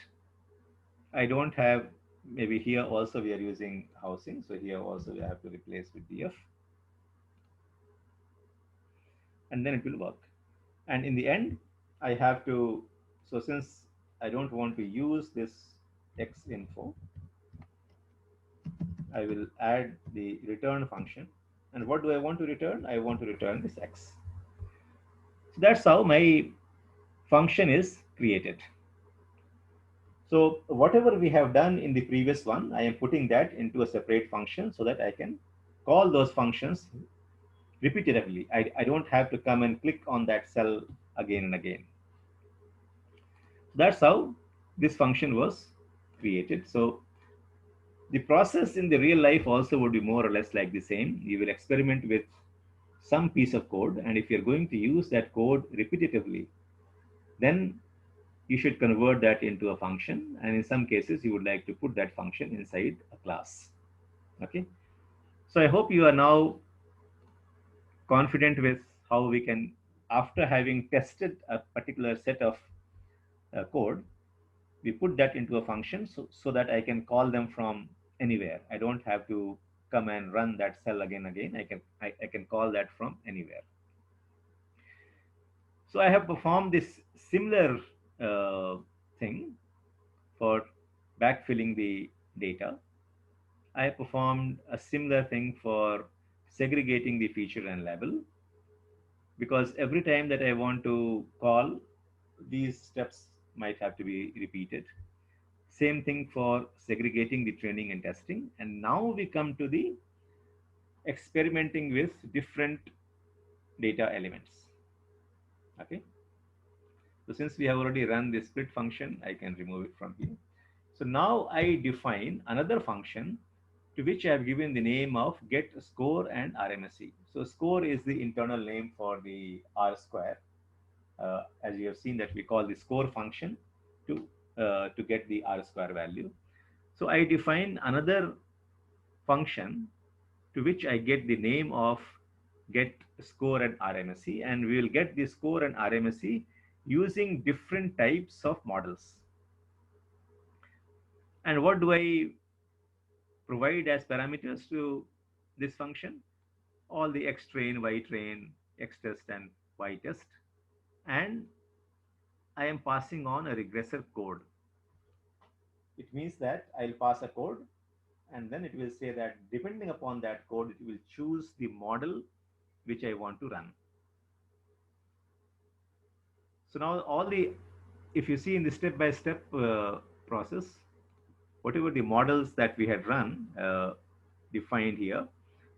I don't have, maybe here also we are using housing. So here also we have to replace with df. And then it will work. And in the end, I have to, so since I don't want to use this x info, I will add the return function. And what do I want to return? I want to return this x. So that's how my function is created. So whatever we have done in the previous one, I am putting that into a separate function so that I can call those functions repetitively. I don't have to come and click on that cell again and again. That's how this function was created. So the process in the real life also would be more or less like the same. You will experiment with some piece of code, and if you're going to use that code repetitively, then you should convert that into a function. And in some cases, you would like to put that function inside a class. Okay. So I hope you are now confident with how we can, after having tested a particular set of code, we put that into a function so that I can call them from anywhere. I don't have to come and run that cell again. I can call that from anywhere. So I have performed this similar thing for backfilling the data. I performed a similar thing for segregating the feature and label, because every time that I want to call, these steps might have to be repeated. Same thing for segregating the training and testing. And now we come to the experimenting with different data elements. Okay. So since we have already run the split function, I can remove it from here. So now I define another function to which I have given the name of get score and RMSE. So score is the internal name for the R square. As you have seen that we call the score function to get the R square value. So I define another function to which I get the name of get score and RMSE, and we will get the score and RMSE using different types of models. And what do I provide as parameters to this function? All the X train, Y train, X test and Y test. And I am passing on a regressor code. It means that I'll pass a code and then it will say that depending upon that code, it will choose the model which I want to run. So now if you see in the step-by-step process, whatever the models that we had run defined here.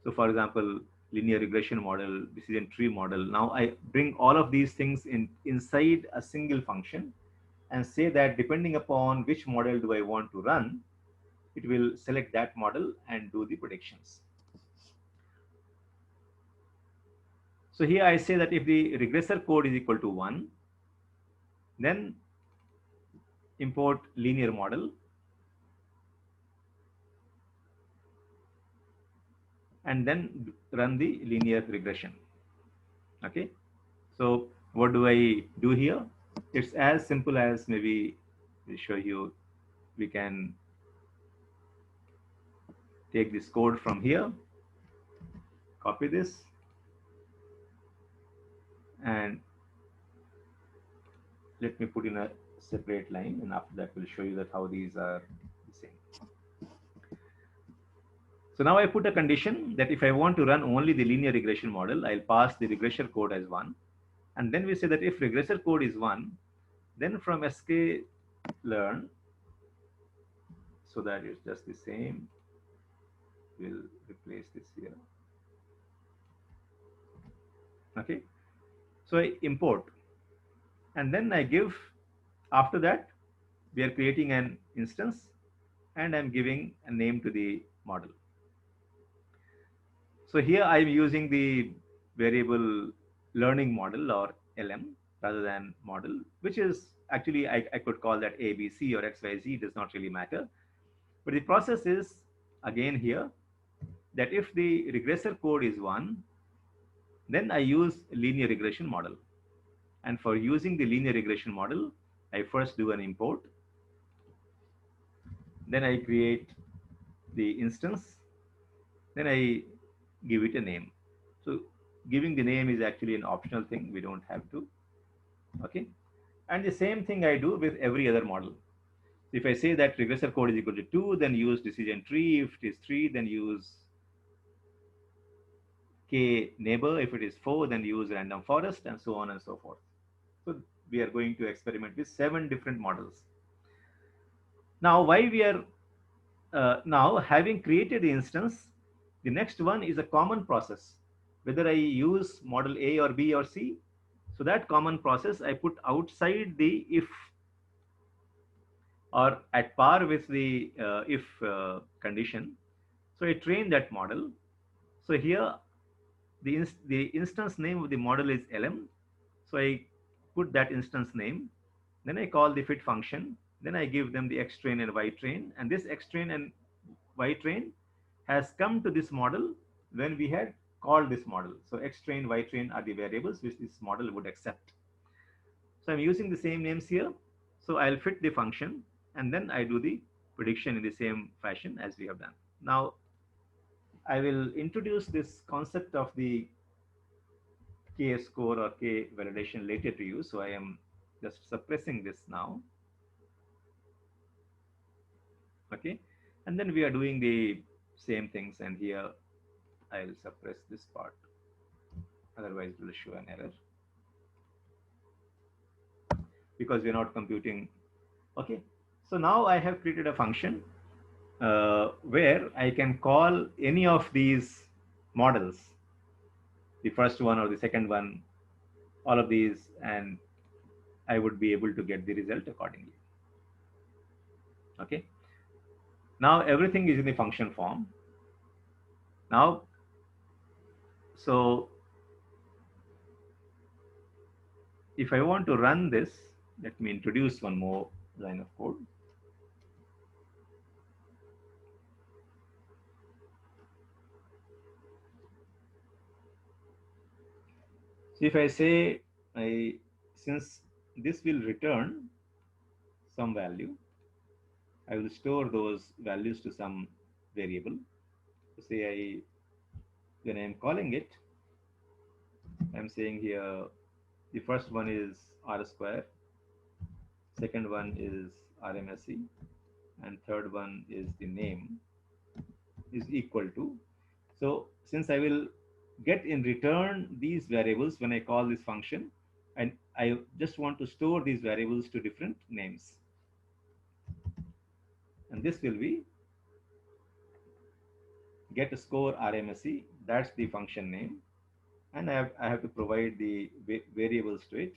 So for example, linear regression model, decision tree model. Now I bring all of these things inside a single function and say that depending upon which model do I want to run, it will select that model and do the predictions. So here I say that if the regressor code is equal to 1, then import linear model and then run the linear regression. Okay. So what do I do here? It's as simple as maybe I'll show you. We can take this code from here, copy this, and let me put in a separate line, and after that we'll show you that how these are the same. So now I put a condition that if I want to run only the linear regression model, I'll pass the regressor code as 1. And then we say that if regressor code is 1, then from sklearn, so that it's just the same, we'll replace this here. Okay. So I import, and then I give, after that, we are creating an instance and I'm giving a name to the model. So here I'm using the variable learning model or LM rather than model, which is actually, I could call that ABC or XYZ, does not really matter. But the process is again here that if the regressor code is 1, then I use linear regression model. And for using the linear regression model, I first do an import. Then I create the instance. Then I give it a name. So giving the name is actually an optional thing. We don't have to. Okay. And the same thing I do with every other model. If I say that regressor code is equal to 2, then use decision tree. If it is 3, then use k neighbor. If it is 4, then use random forest, and so on and so forth. So we are going to experiment with 7 different models. Now, why we are now having created the instance, the next one is a common process. Whether I use model A or B or C, so that common process I put outside the if or at par with the if condition. So I train that model. So here the instance name of the model is LM. So I put that instance name. Then I call the fit function. Then I give them the X train and Y train. And this X train and Y train has come to this model when we had called this model. So X train, Y train are the variables which this model would accept. So I'm using the same names here. So I'll fit the function and then I do the prediction in the same fashion as we have done. Now I will introduce this concept of the K score or K validation later to you. So I am just suppressing this now. Okay. And then we are doing the same things, and here I'll suppress this part. Otherwise it will show an error because we're not computing. Okay. So now I have created a function where I can call any of these models, the first one or the second one, all of these, and I would be able to get the result accordingly. Okay. Now everything is in the function form. Now, so if I want to run this, let me introduce one more line of code. So if I say, since this will return some value, I will store those values to some variable. So say when I am calling it, I'm saying here the first one is R square, second one is RMSE, and third one is the name is equal to. So since I will get in return these variables when I call this function, and I just want to store these variables to different names, and this will be get score RMSE. That's the function name, and I have to provide the variables to it.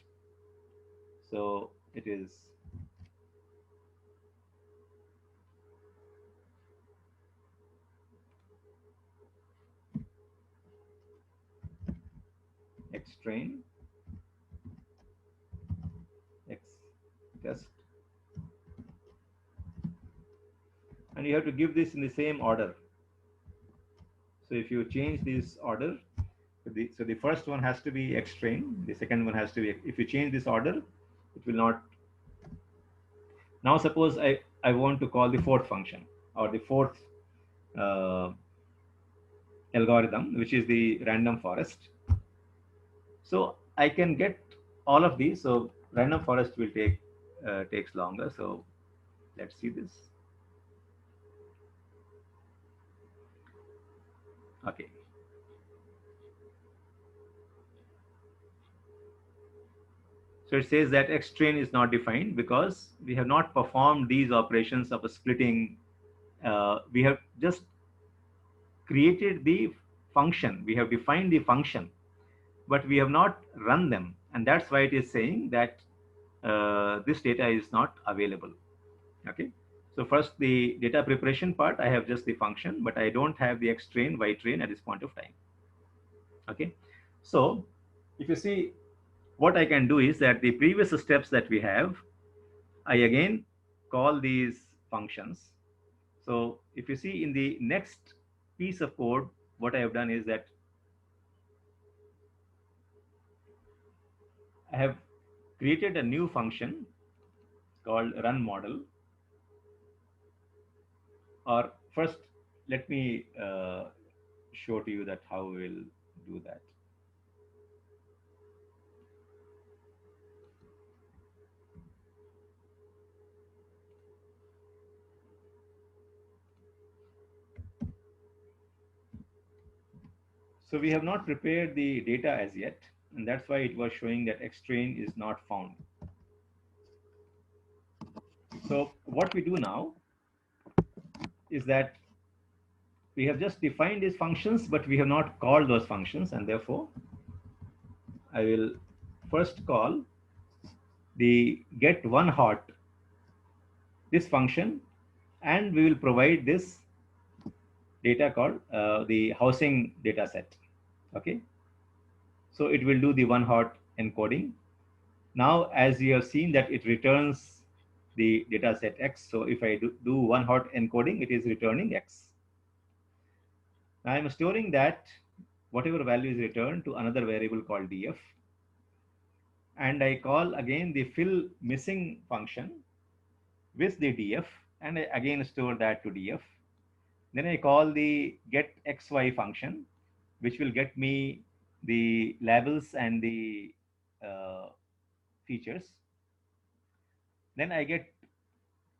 So it is xtrain, xtest, and you have to give this in the same order. So if you change this order, so the first one has to be xtrain, the second one has to be, if you change this order, it will not. Now suppose I want to call the fourth function or the fourth uh, algorithm, which is the random forest. So I can get all of these. So random forest will takes longer. So let's see this. Okay. So it says that xtrain is not defined because we have not performed these operations of a splitting. We have just created the function. We have defined the function, but we have not run them. And that's why it is saying that this data is not available. Okay. So first the data preparation part, I have just the function, but I don't have the xtrain, ytrain at this point of time. Okay. So if you see, what I can do is that the previous steps that we have, I again call these functions. So if you see in the next piece of code, what I have done is that I have created a new function called run model. Or first, let me show to you that how we will do that. So we have not prepared the data as yet, and that's why it was showing that xtrain is not found. So what we do now is that we have just defined these functions, but we have not called those functions, and therefore I will first call the get one hot, this function, and we will provide this data called the housing data set. Okay. So it will do the one hot encoding. Now, as you have seen that it returns the data set X. So if I do one hot encoding, it is returning X. Now I'm storing that whatever value is returned to another variable called df. And I call again the fill missing function with the df, and I again store that to df. Then I call the get xy function, which will get me the labels and the uh, features. Then I get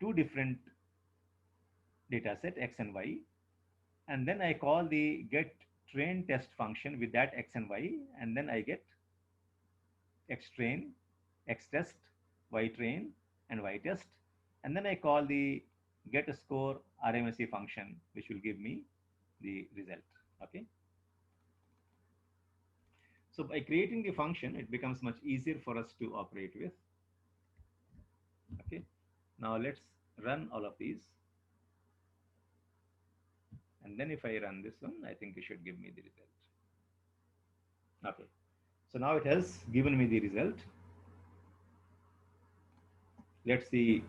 two different data set x and y, and then I call the get train test function with that x and y, and then I get xtrain, xtest, ytrain, and ytest, and then I call the get score RMSE function, which will give me the result. Okay. So by creating the function, it becomes much easier for us to operate with. Okay. Now let's run all of these. And then if I run this one, I think it should give me the result. Okay. So now it has given me the result. Let's see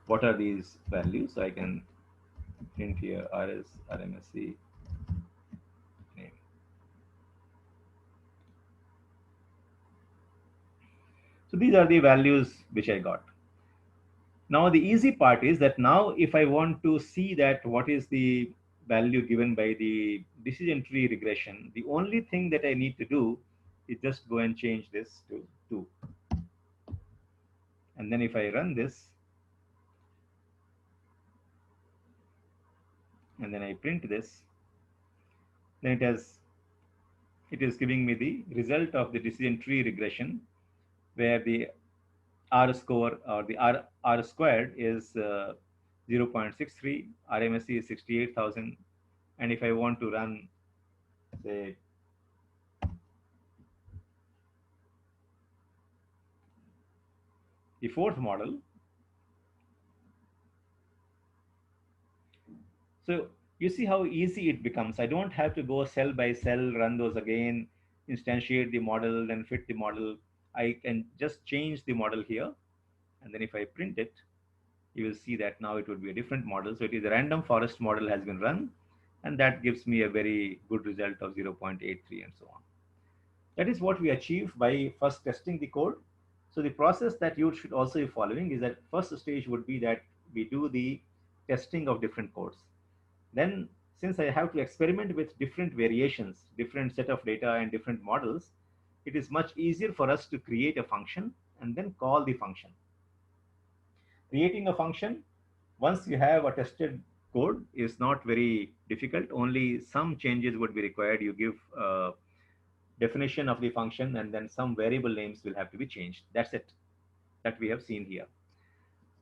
what are these values. So I can print here RS, RMSE name. So these are the values which I got. Now the easy part is that now if I want to see that what is the value given by the decision tree regression, the only thing that I need to do is just go and change this to 2. And then if I run this, and then I print this, then it is giving me the result of the decision tree regression, where the R score or the R squared is 0.63, RMSE is 68,000, and if I want to run, say, the fourth model, so you see how easy it becomes. I don't have to go cell by cell, run those again, instantiate the model, then fit the model. I can just change the model here, and then if I print it, you will see that now it would be a different model. So it is a random forest model has been run, and that gives me a very good result of 0.83 and so on. That is what we achieve by first testing the code. So the process that you should also be following is that first stage would be that we do the testing of different codes. Then, since I have to experiment with different variations, different set of data and different models, it is much easier for us to create a function and then call the function. Creating a function, once you have a tested code, is not very difficult. Only some changes would be required. You give a definition of the function, and then some variable names will have to be changed. That's it, that we have seen here.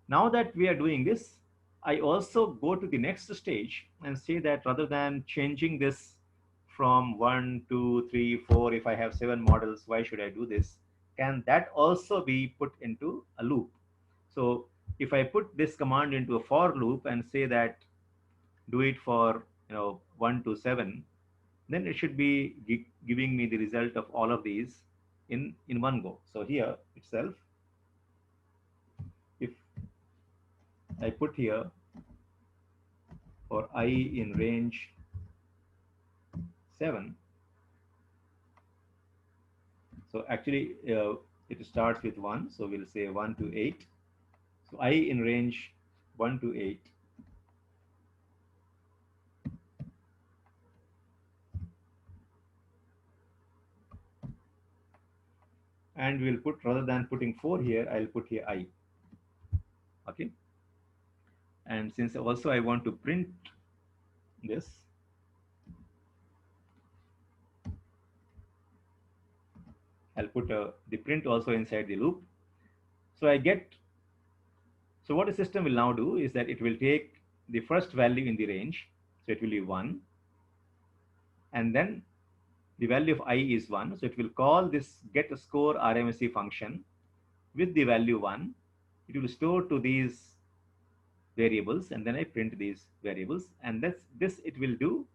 Now that we are doing this, I also go to the next stage and say that rather than changing this from 1, 2, 3, 4, if I have 7 models, why should I do this? Can that also be put into a loop? So if I put this command into a for loop and say that do it for 1 to 7, then it should be giving me the result of all of these in one go. So here itself, if I put here for I in range 7, so actually it starts with 1, so we'll say 1 to 8. So I in range 1 to 8, and we'll put, rather than putting 4 here, I'll put here I. Okay, and since also I want to print this, I'll put the print also inside the loop. So I get, so what the system will now do is that it will take the first value in the range, so it will be 1, and then the value of I is 1, so it will call this get score RMSE function with the value 1. It will store to these variables, and then I print these variables, and that's this it will do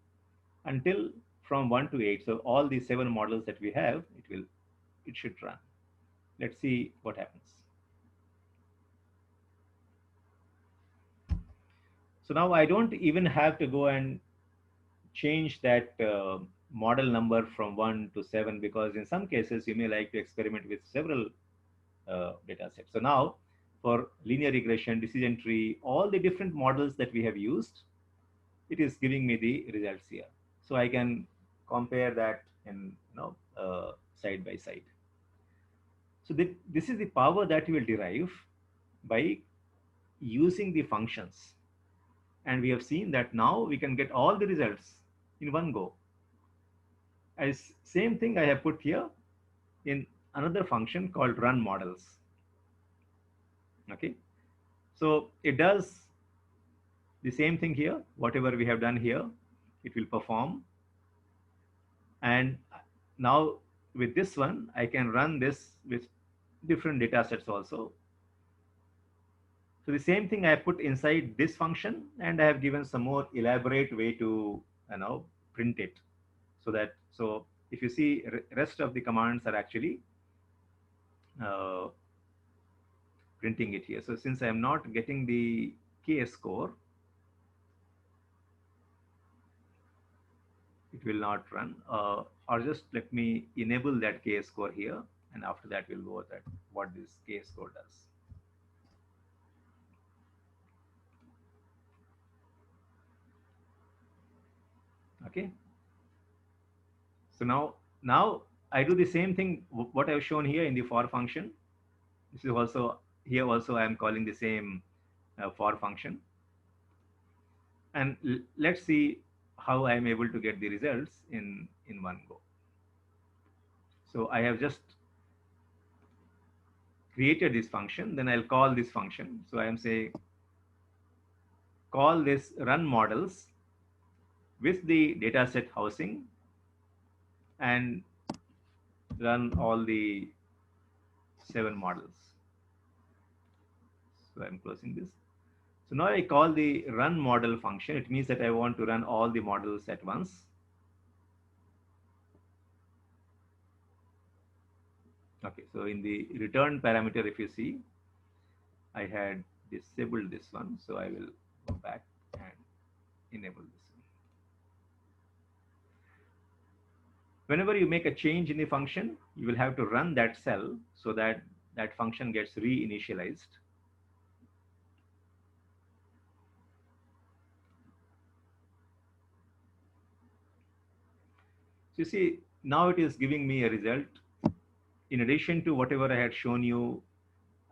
until from 1 to 8. So all the 7 models that we have, it should run. Let's see what happens. So now I don't even have to go and change that model number from 1 to 7, because in some cases you may like to experiment with several data sets. So now for linear regression, decision tree, all the different models that we have used, it is giving me the results here. So I can compare that in side by side. So this is the power that you will derive by using the functions. And we have seen that now we can get all the results in one go. As same thing I have put here in another function called run models. Okay, so it does the same thing here. Whatever we have done here, it will perform. And now with this one, I can run this with different data sets also. So the same thing I put inside this function, and I have given some more elaborate way to print it, so if you see, rest of the commands are actually uh, printing it here. So since I am not getting the K score, it will not run. Or just let me enable that K score here, and after that we'll go at what this K score does. Okay. So now I do the same thing what I've shown here in the for function. This is also here also I am calling the same for function, and let's see how I am able to get the results in one go. So I have just created this function, then I'll call this function. So I am saying call this run models with the dataset housing and run all the 7 models. So I'm closing this. So now I call the run model function. It means that I want to run all the models at once. Okay, so in the return parameter, if you see, I had disabled this one. So I will go back and enable this one. Whenever you make a change in the function, you will have to run that cell so that that function gets reinitialized. So you see, now it is giving me a result. In addition to whatever I had shown you,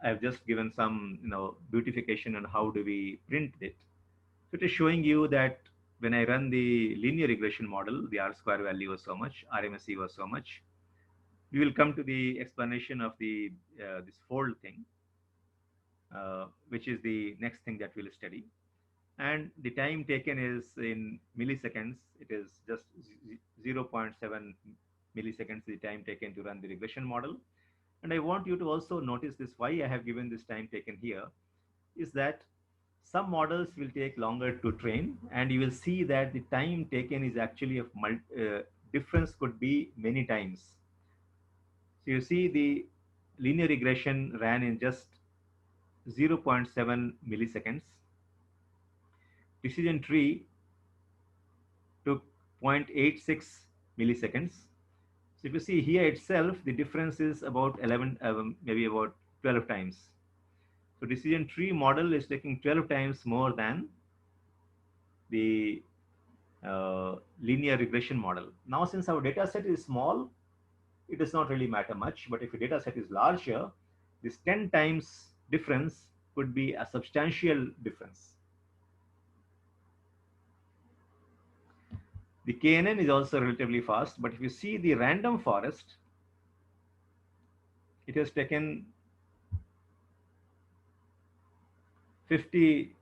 I've just given some, beautification on how do we print it. So it is showing you that when I run the linear regression model, the R square value was so much, RMSE was so much. We will come to the explanation of the this fold thing, which is the next thing that we'll study. And the time taken is in milliseconds. It is just 0.7 milliseconds the time taken to run the regression model. And I want you to also notice this, why I have given this time taken here, is that some models will take longer to train, and you will see that the time taken is actually of difference could be many times. So you see the linear regression ran in just 0.7 milliseconds. Decision tree took 0.86 milliseconds. So if you see here itself, the difference is about 11, maybe about 12 times. So decision tree model is taking 12 times more than the linear regression model. Now, since our data set is small, it does not really matter much. But if your data set is larger, this 10 times difference could be a substantial difference. The KNN is also relatively fast, but if you see the random forest, it has taken 50,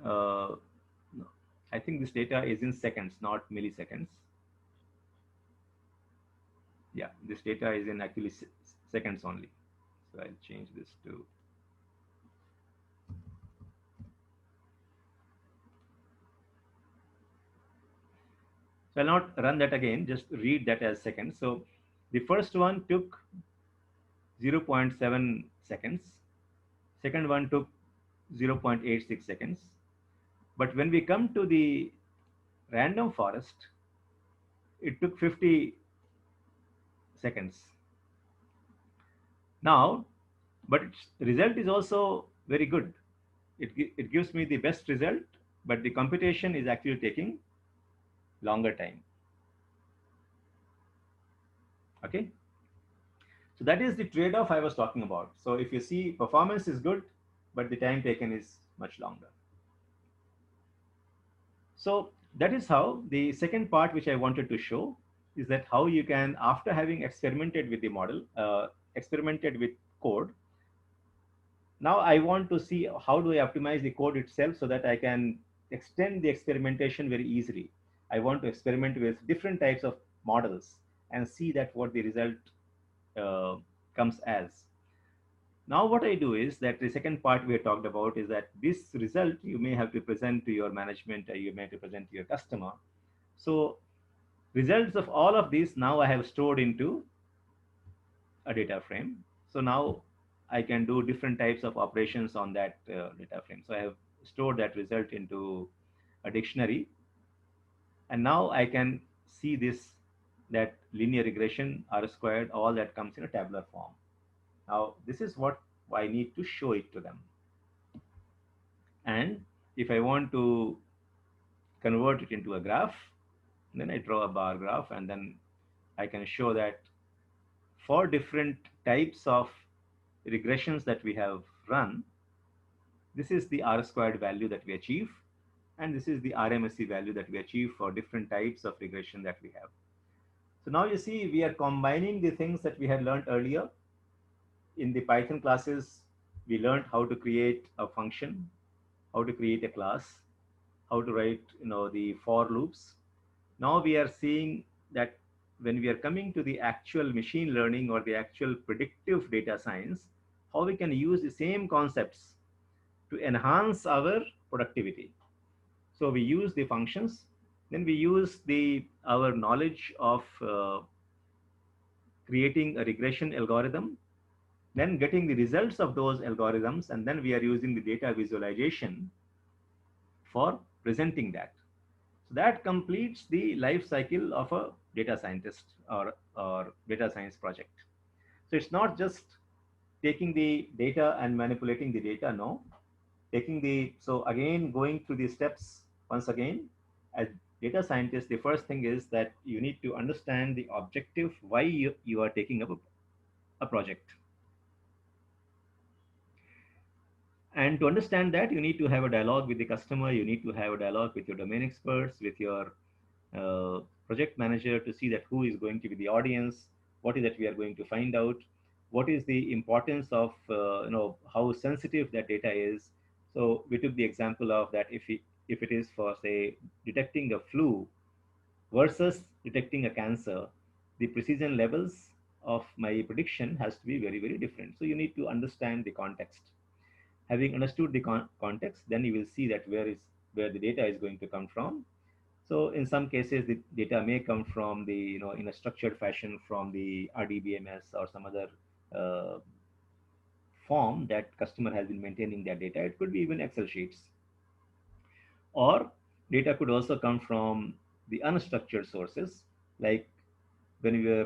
no, I think this data is in seconds, not milliseconds. Yeah, this data is in actually seconds only. So I'll change this to. So I'll not run that again, just read that as seconds. So the first one took 0.7 seconds. Second one took 0.86 seconds. But when we come to the random forest, it took 50 seconds. Now, but its result is also very good. It gives me the best result, but the computation is actually taking longer time. Okay. So that is the trade-off I was talking about. So if you see, performance is good, but the time taken is much longer. So that is how the second part, which I wanted to show, is that how you can, after having experimented with the model, experimented with code, now I want to see how do I optimize the code itself so that I can extend the experimentation very easily. I want to experiment with different types of models and see that what the result comes as. Now, what I do is that the second part we have talked about is that this result you may have to present to your management, or you may have to present to your customer. So, results of all of these now I have stored into a data frame. So now I can do different types of operations on that data frame. So I have stored that result into a dictionary, and now I can see this, that linear regression, R squared, all that comes in a tabular form. Now this is what I need to show it to them. And if I want to convert it into a graph, then I draw a bar graph, and then I can show that for different types of regressions that we have run, this is the R squared value that we achieve, and this is the RMSE value that we achieve for different types of regression that we have. So now you see we are combining the things that we had learned earlier. In the Python classes, we learned how to create a function, how to create a class, how to write the for loops. Now we are seeing that when we are coming to the actual machine learning or the actual predictive data science, how we can use the same concepts to enhance our productivity. So we use the functions, then we use the our knowledge of creating a regression algorithm, then getting the results of those algorithms, and then we are using the data visualization for presenting that. So that completes the life cycle of a data scientist or data science project. So it's not just taking the data and manipulating the data, no. So again, going through the steps once again, as data scientists, the first thing is that you need to understand the objective, why you are taking up a project. And to understand that, you need to have a dialogue with the customer, you need to have a dialogue with your domain experts, with your project manager, to see that who is going to be the audience, what is that we are going to find out, what is the importance of how sensitive that data is. So we took the example of that, if it is for, say, detecting a flu versus detecting a cancer, the precision levels of my prediction has to be very, very different. So you need to understand the context. Having understood the context, then you will see that where the data is going to come from. So in some cases, the data may come from the, in a structured fashion from the RDBMS or some other uh, form that customer has been maintaining their data. It could be even Excel sheets, or data could also come from the unstructured sources, like when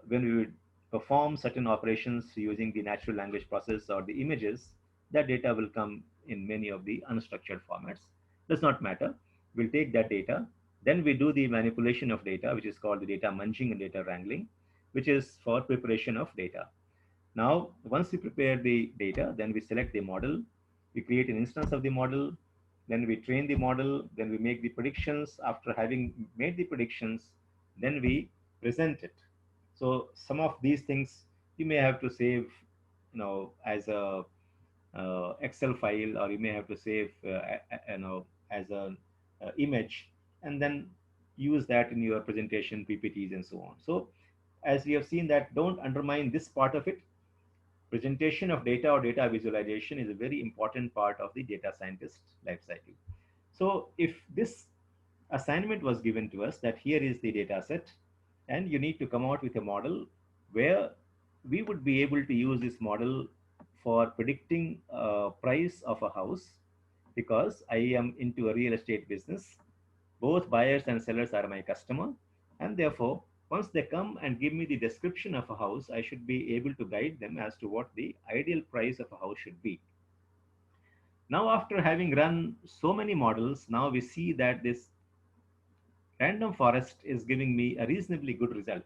we would perform certain operations using the natural language process or the images, that data will come in many of the unstructured formats. Does not matter. We'll take that data, then we do the manipulation of data, which is called the data munging and data wrangling, which is for preparation of data. Now, once we prepare the data, then we select the model, we create an instance of the model, then we train the model, then we make the predictions. After having made the predictions, then we present it. So some of these things you may have to save, as a Excel file, or you may have to save, as an image, and then use that in your presentation, PPTs, and so on. So as we have seen, that don't undermine this part of it. Presentation of data or data visualization is a very important part of the data scientist life cycle. So if this assignment was given to us, that here is the data set, and you need to come out with a model where we would be able to use this model for predicting price of a house, because I am into a real estate business. Both buyers and sellers are my customer, and therefore, once they come and give me the description of a house, I should be able to guide them as to what the ideal price of a house should be. Now, after having run so many models, now we see that this random forest is giving me a reasonably good result.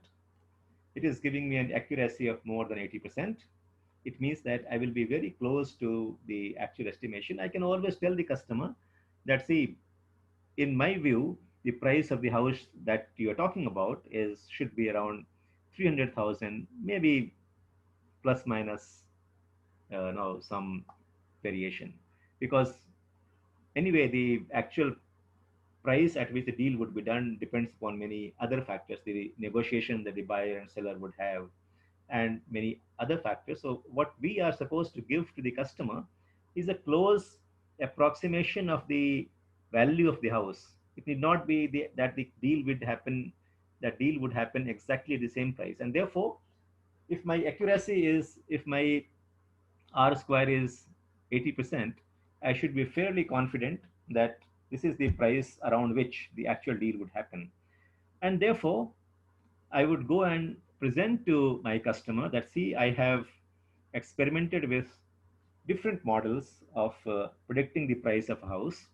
It is giving me an accuracy of more than 80%. It means that I will be very close to the actual estimation. I can always tell the customer that, see, in my view, the price of the house that you are talking about is should be around 300,000, maybe plus minus, no, some variation, because anyway, the actual price at which the deal would be done depends upon many other factors, the negotiation that the buyer and seller would have, and many other factors. So what we are supposed to give to the customer is a close approximation of the value of the house. It need not be that the deal would happen, that deal would happen exactly the same price. And therefore, if my accuracy is, if my R square is 80%, I should be fairly confident that this is the price around which the actual deal would happen. And therefore, I would go and present to my customer that, see, I have experimented with different models of predicting the price of a house.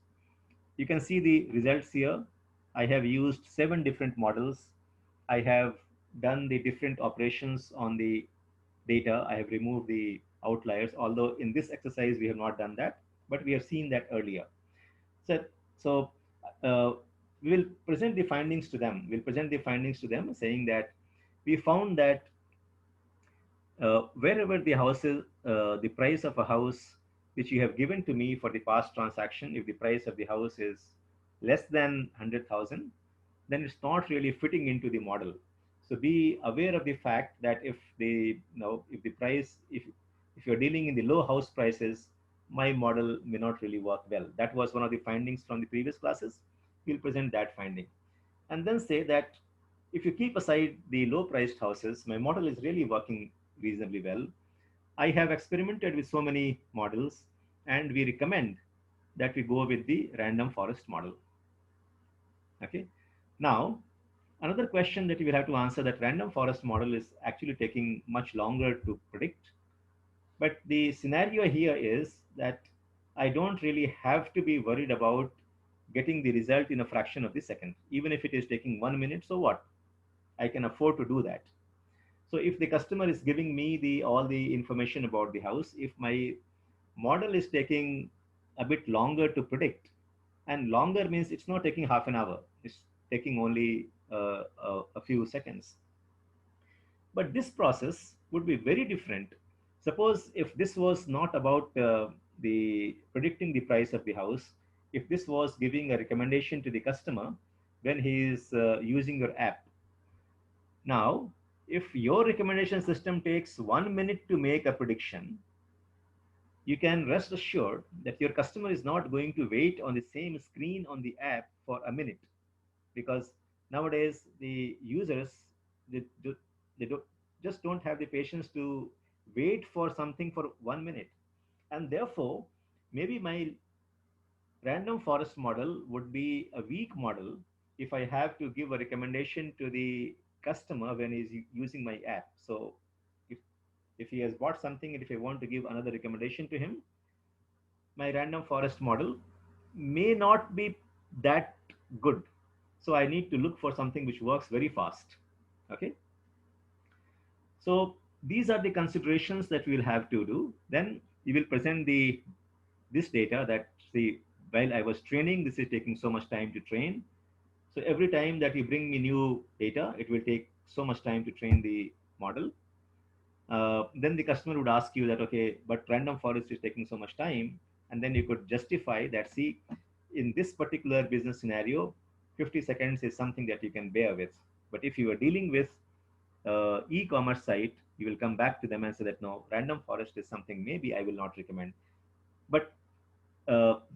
You can see the results here. I have used 7 different models. I have done the different operations on the data. I have removed the outliers, although in this exercise we have not done that, but we have seen that earlier. So, so uh, we will present the findings to them. We'll present the findings to them saying that we found that wherever the houses, the price of a house which you have given to me for the past transaction, if the price of the house is less than 100,000, then it's not really fitting into the model. So be aware of the fact that if the, if the price, if you're dealing in the low house prices, my model may not really work well. That was one of the findings from the previous classes. We'll present that finding and then say that if you keep aside the low priced houses, my model is really working reasonably well. I have experimented with so many models and we recommend that we go with the random forest model. Okay. Now, another question that you will have to answer, that random forest model is actually taking much longer to predict. But the scenario here is that I don't really have to be worried about getting the result in a fraction of the second. Even if it is taking 1 minute, so what? I can afford to do that. So if the customer is giving me the all the information about the house, if my model is taking a bit longer to predict, and longer means it's not taking half an hour, it's taking only a few seconds. But this process would be very different. Suppose if this was not about the predicting the price of the house, if this was giving a recommendation to the customer when he is using your app. Now, if your recommendation system takes 1 minute to make a prediction, you can rest assured that your customer is not going to wait on the same screen on the app for a minute, because nowadays the users, they, do, they don't, just don't have the patience to wait for something for 1 minute. And therefore, maybe my random forest model would be a weak model if I have to give a recommendation to the customer when he's using my app. So if if he has bought something and if I want to give another recommendation to him, my random forest model may not be that good. So I need to look for something which works very fast. Okay. So these are the considerations that we'll have to do. Then we will present the this data that, see, while I was training, this is taking so much time to train. So every time that you bring me new data, it will take so much time to train the model. Then the customer would ask you that, okay, but random forest is taking so much time. And then you could justify that, see, in this particular business scenario, 50 seconds is something that you can bear with. But if you are dealing with e-commerce site, you will come back to them and say that, no, random forest is something maybe I will not recommend. But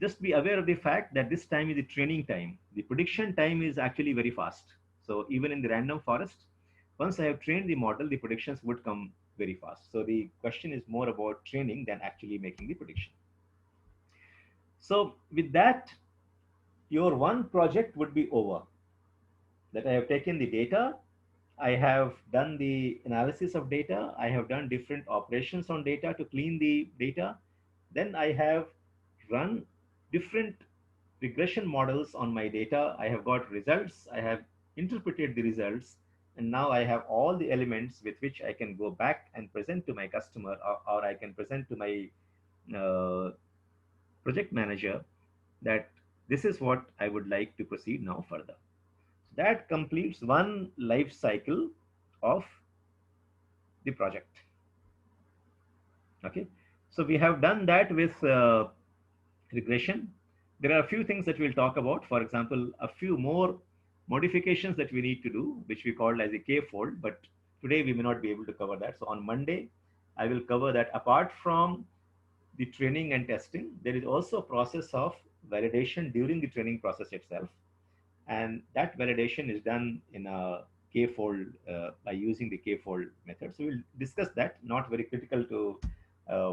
just be aware of the fact that this time is the training time. The prediction time is actually very fast. So even in the random forest, once I have trained the model, the predictions would come very fast. So the question is more about training than actually making the prediction. So with that, your one project would be over. That I have taken the data, I have done the analysis of data, I have done different operations on data to clean the data. Then I have run different regression models on my data. I have got results, I have interpreted the results, and now I have all the elements with which I can go back and present to my customer, or I can present to my uh, project manager that this is what I would like to proceed now further. That completes one life cycle of the project. Okay, so we have done that with regression. There are a few things that we'll talk about. For example, a few more modifications that we need to do, which we call as a k-fold, but today we may not be able to cover that. So on Monday, I will cover that. Apart from the training and testing, there is also a process of validation during the training process itself. And that validation is done in a K-fold by using the K-fold method. So we'll discuss that, not very critical to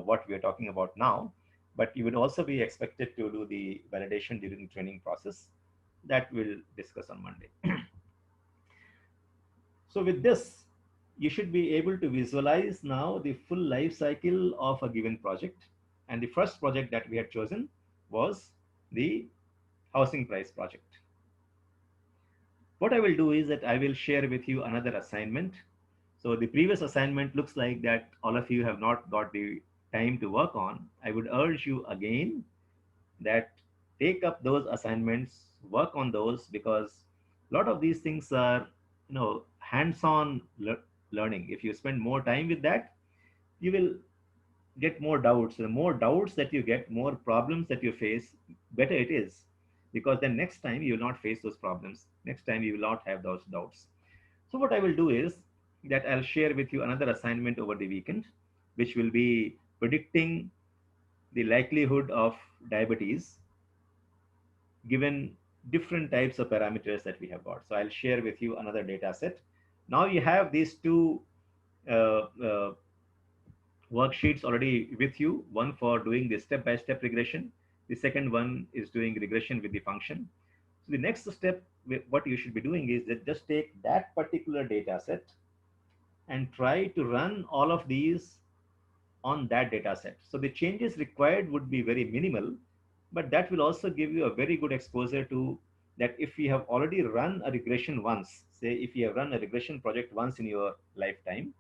what we are talking about now, but you would also be expected to do the validation during the training process. That we'll discuss on Monday. So with this, you should be able to visualize now the full life cycle of a given project. And the first project that we had chosen was the housing price project. What I will do is that I will share with you another assignment. So the previous assignment looks like that all of you have not got the time to work on. I would urge you again that take up those assignments, work on those, because a lot of these things are, hands-on learning. If you spend more time with that, you will get more doubts. The more doubts that you get, more problems that you face, better it is, because then next time you will not face those problems. Next time you will not have those doubts. So what I will do is that I'll share with you another assignment over the weekend, which will be predicting the likelihood of diabetes given different types of parameters that we have got. So I'll share with you another data set. Now you have these two uh, uh, worksheets already with you, one for doing the step-by-step regression. The second one is doing regression with the function. So the next step, what you should be doing is that just take that particular data set and try to run all of these on that data set. So the changes required would be very minimal, but that will also give you a very good exposure to that. If you have already run a regression once, say if you have run a regression project once in your lifetime,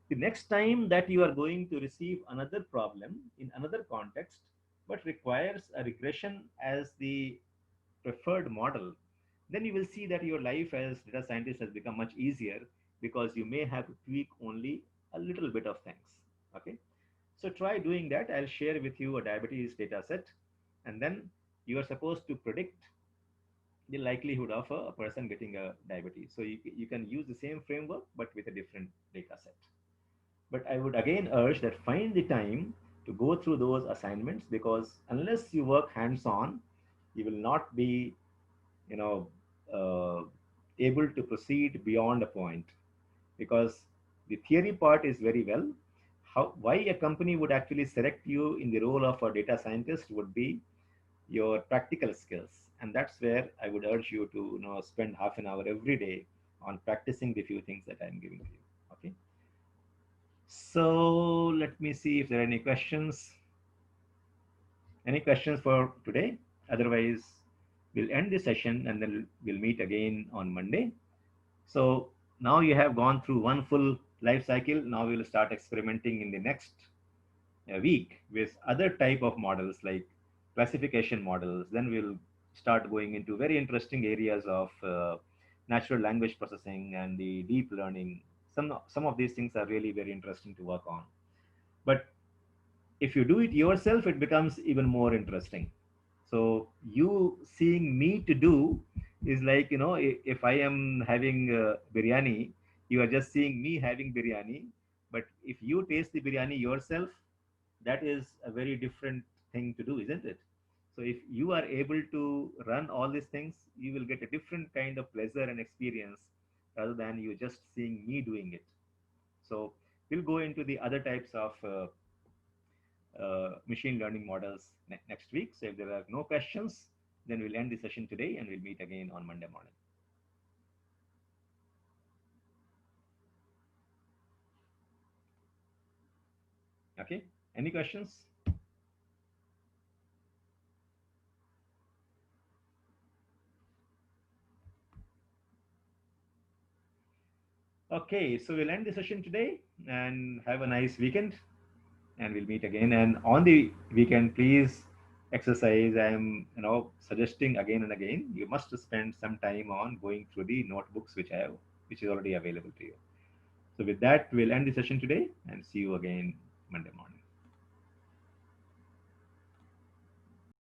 the next time that you are going to receive another problem in another context, but requires a regression as the preferred model, then you will see that your life as data scientist has become much easier, because you may have to tweak only a little bit of things. Okay. So try doing that. I'll share with you a diabetes data set, and then you are supposed to predict the likelihood of a person getting a diabetes. So you can use the same framework, but with a different data set. But I would again urge that find the time to go through those assignments, because unless you work hands-on, you will not be, you know, uh, able to proceed beyond a point, because the theory part is very well. Why a company would actually select you in the role of a data scientist would be your practical skills, and that's where I would urge you to, spend half an hour every day on practicing the few things that I'm giving to you. Okay. So let me see if there are any questions. Any questions for today? Otherwise, we'll end the session and then we'll meet again on Monday. So now you have gone through one full life cycle. Now we will start experimenting in the next week with other type of models like classification models. Then we'll start going into very interesting areas of natural language processing and the deep learning. Some of these things are really very interesting to work on. But if you do it yourself, it becomes even more interesting. So you seeing me to do is like, if I am having biryani, you are just seeing me having biryani. But if you taste the biryani yourself, that is a very different thing to do, isn't it? So if you are able to run all these things, you will get a different kind of pleasure and experience rather than you just seeing me doing it. So we'll go into the other types of machine learning models next week. So if there are no questions, then we'll end the session today and we'll meet again on Monday morning. Okay. Any questions? Okay. So we'll end the session today and have a nice weekend, and we'll meet again. And on the weekend, please exercise. I'm, suggesting again and again, you must spend some time on going through the notebooks which is already available to you. So with that, we'll end the session today and see you again Monday morning.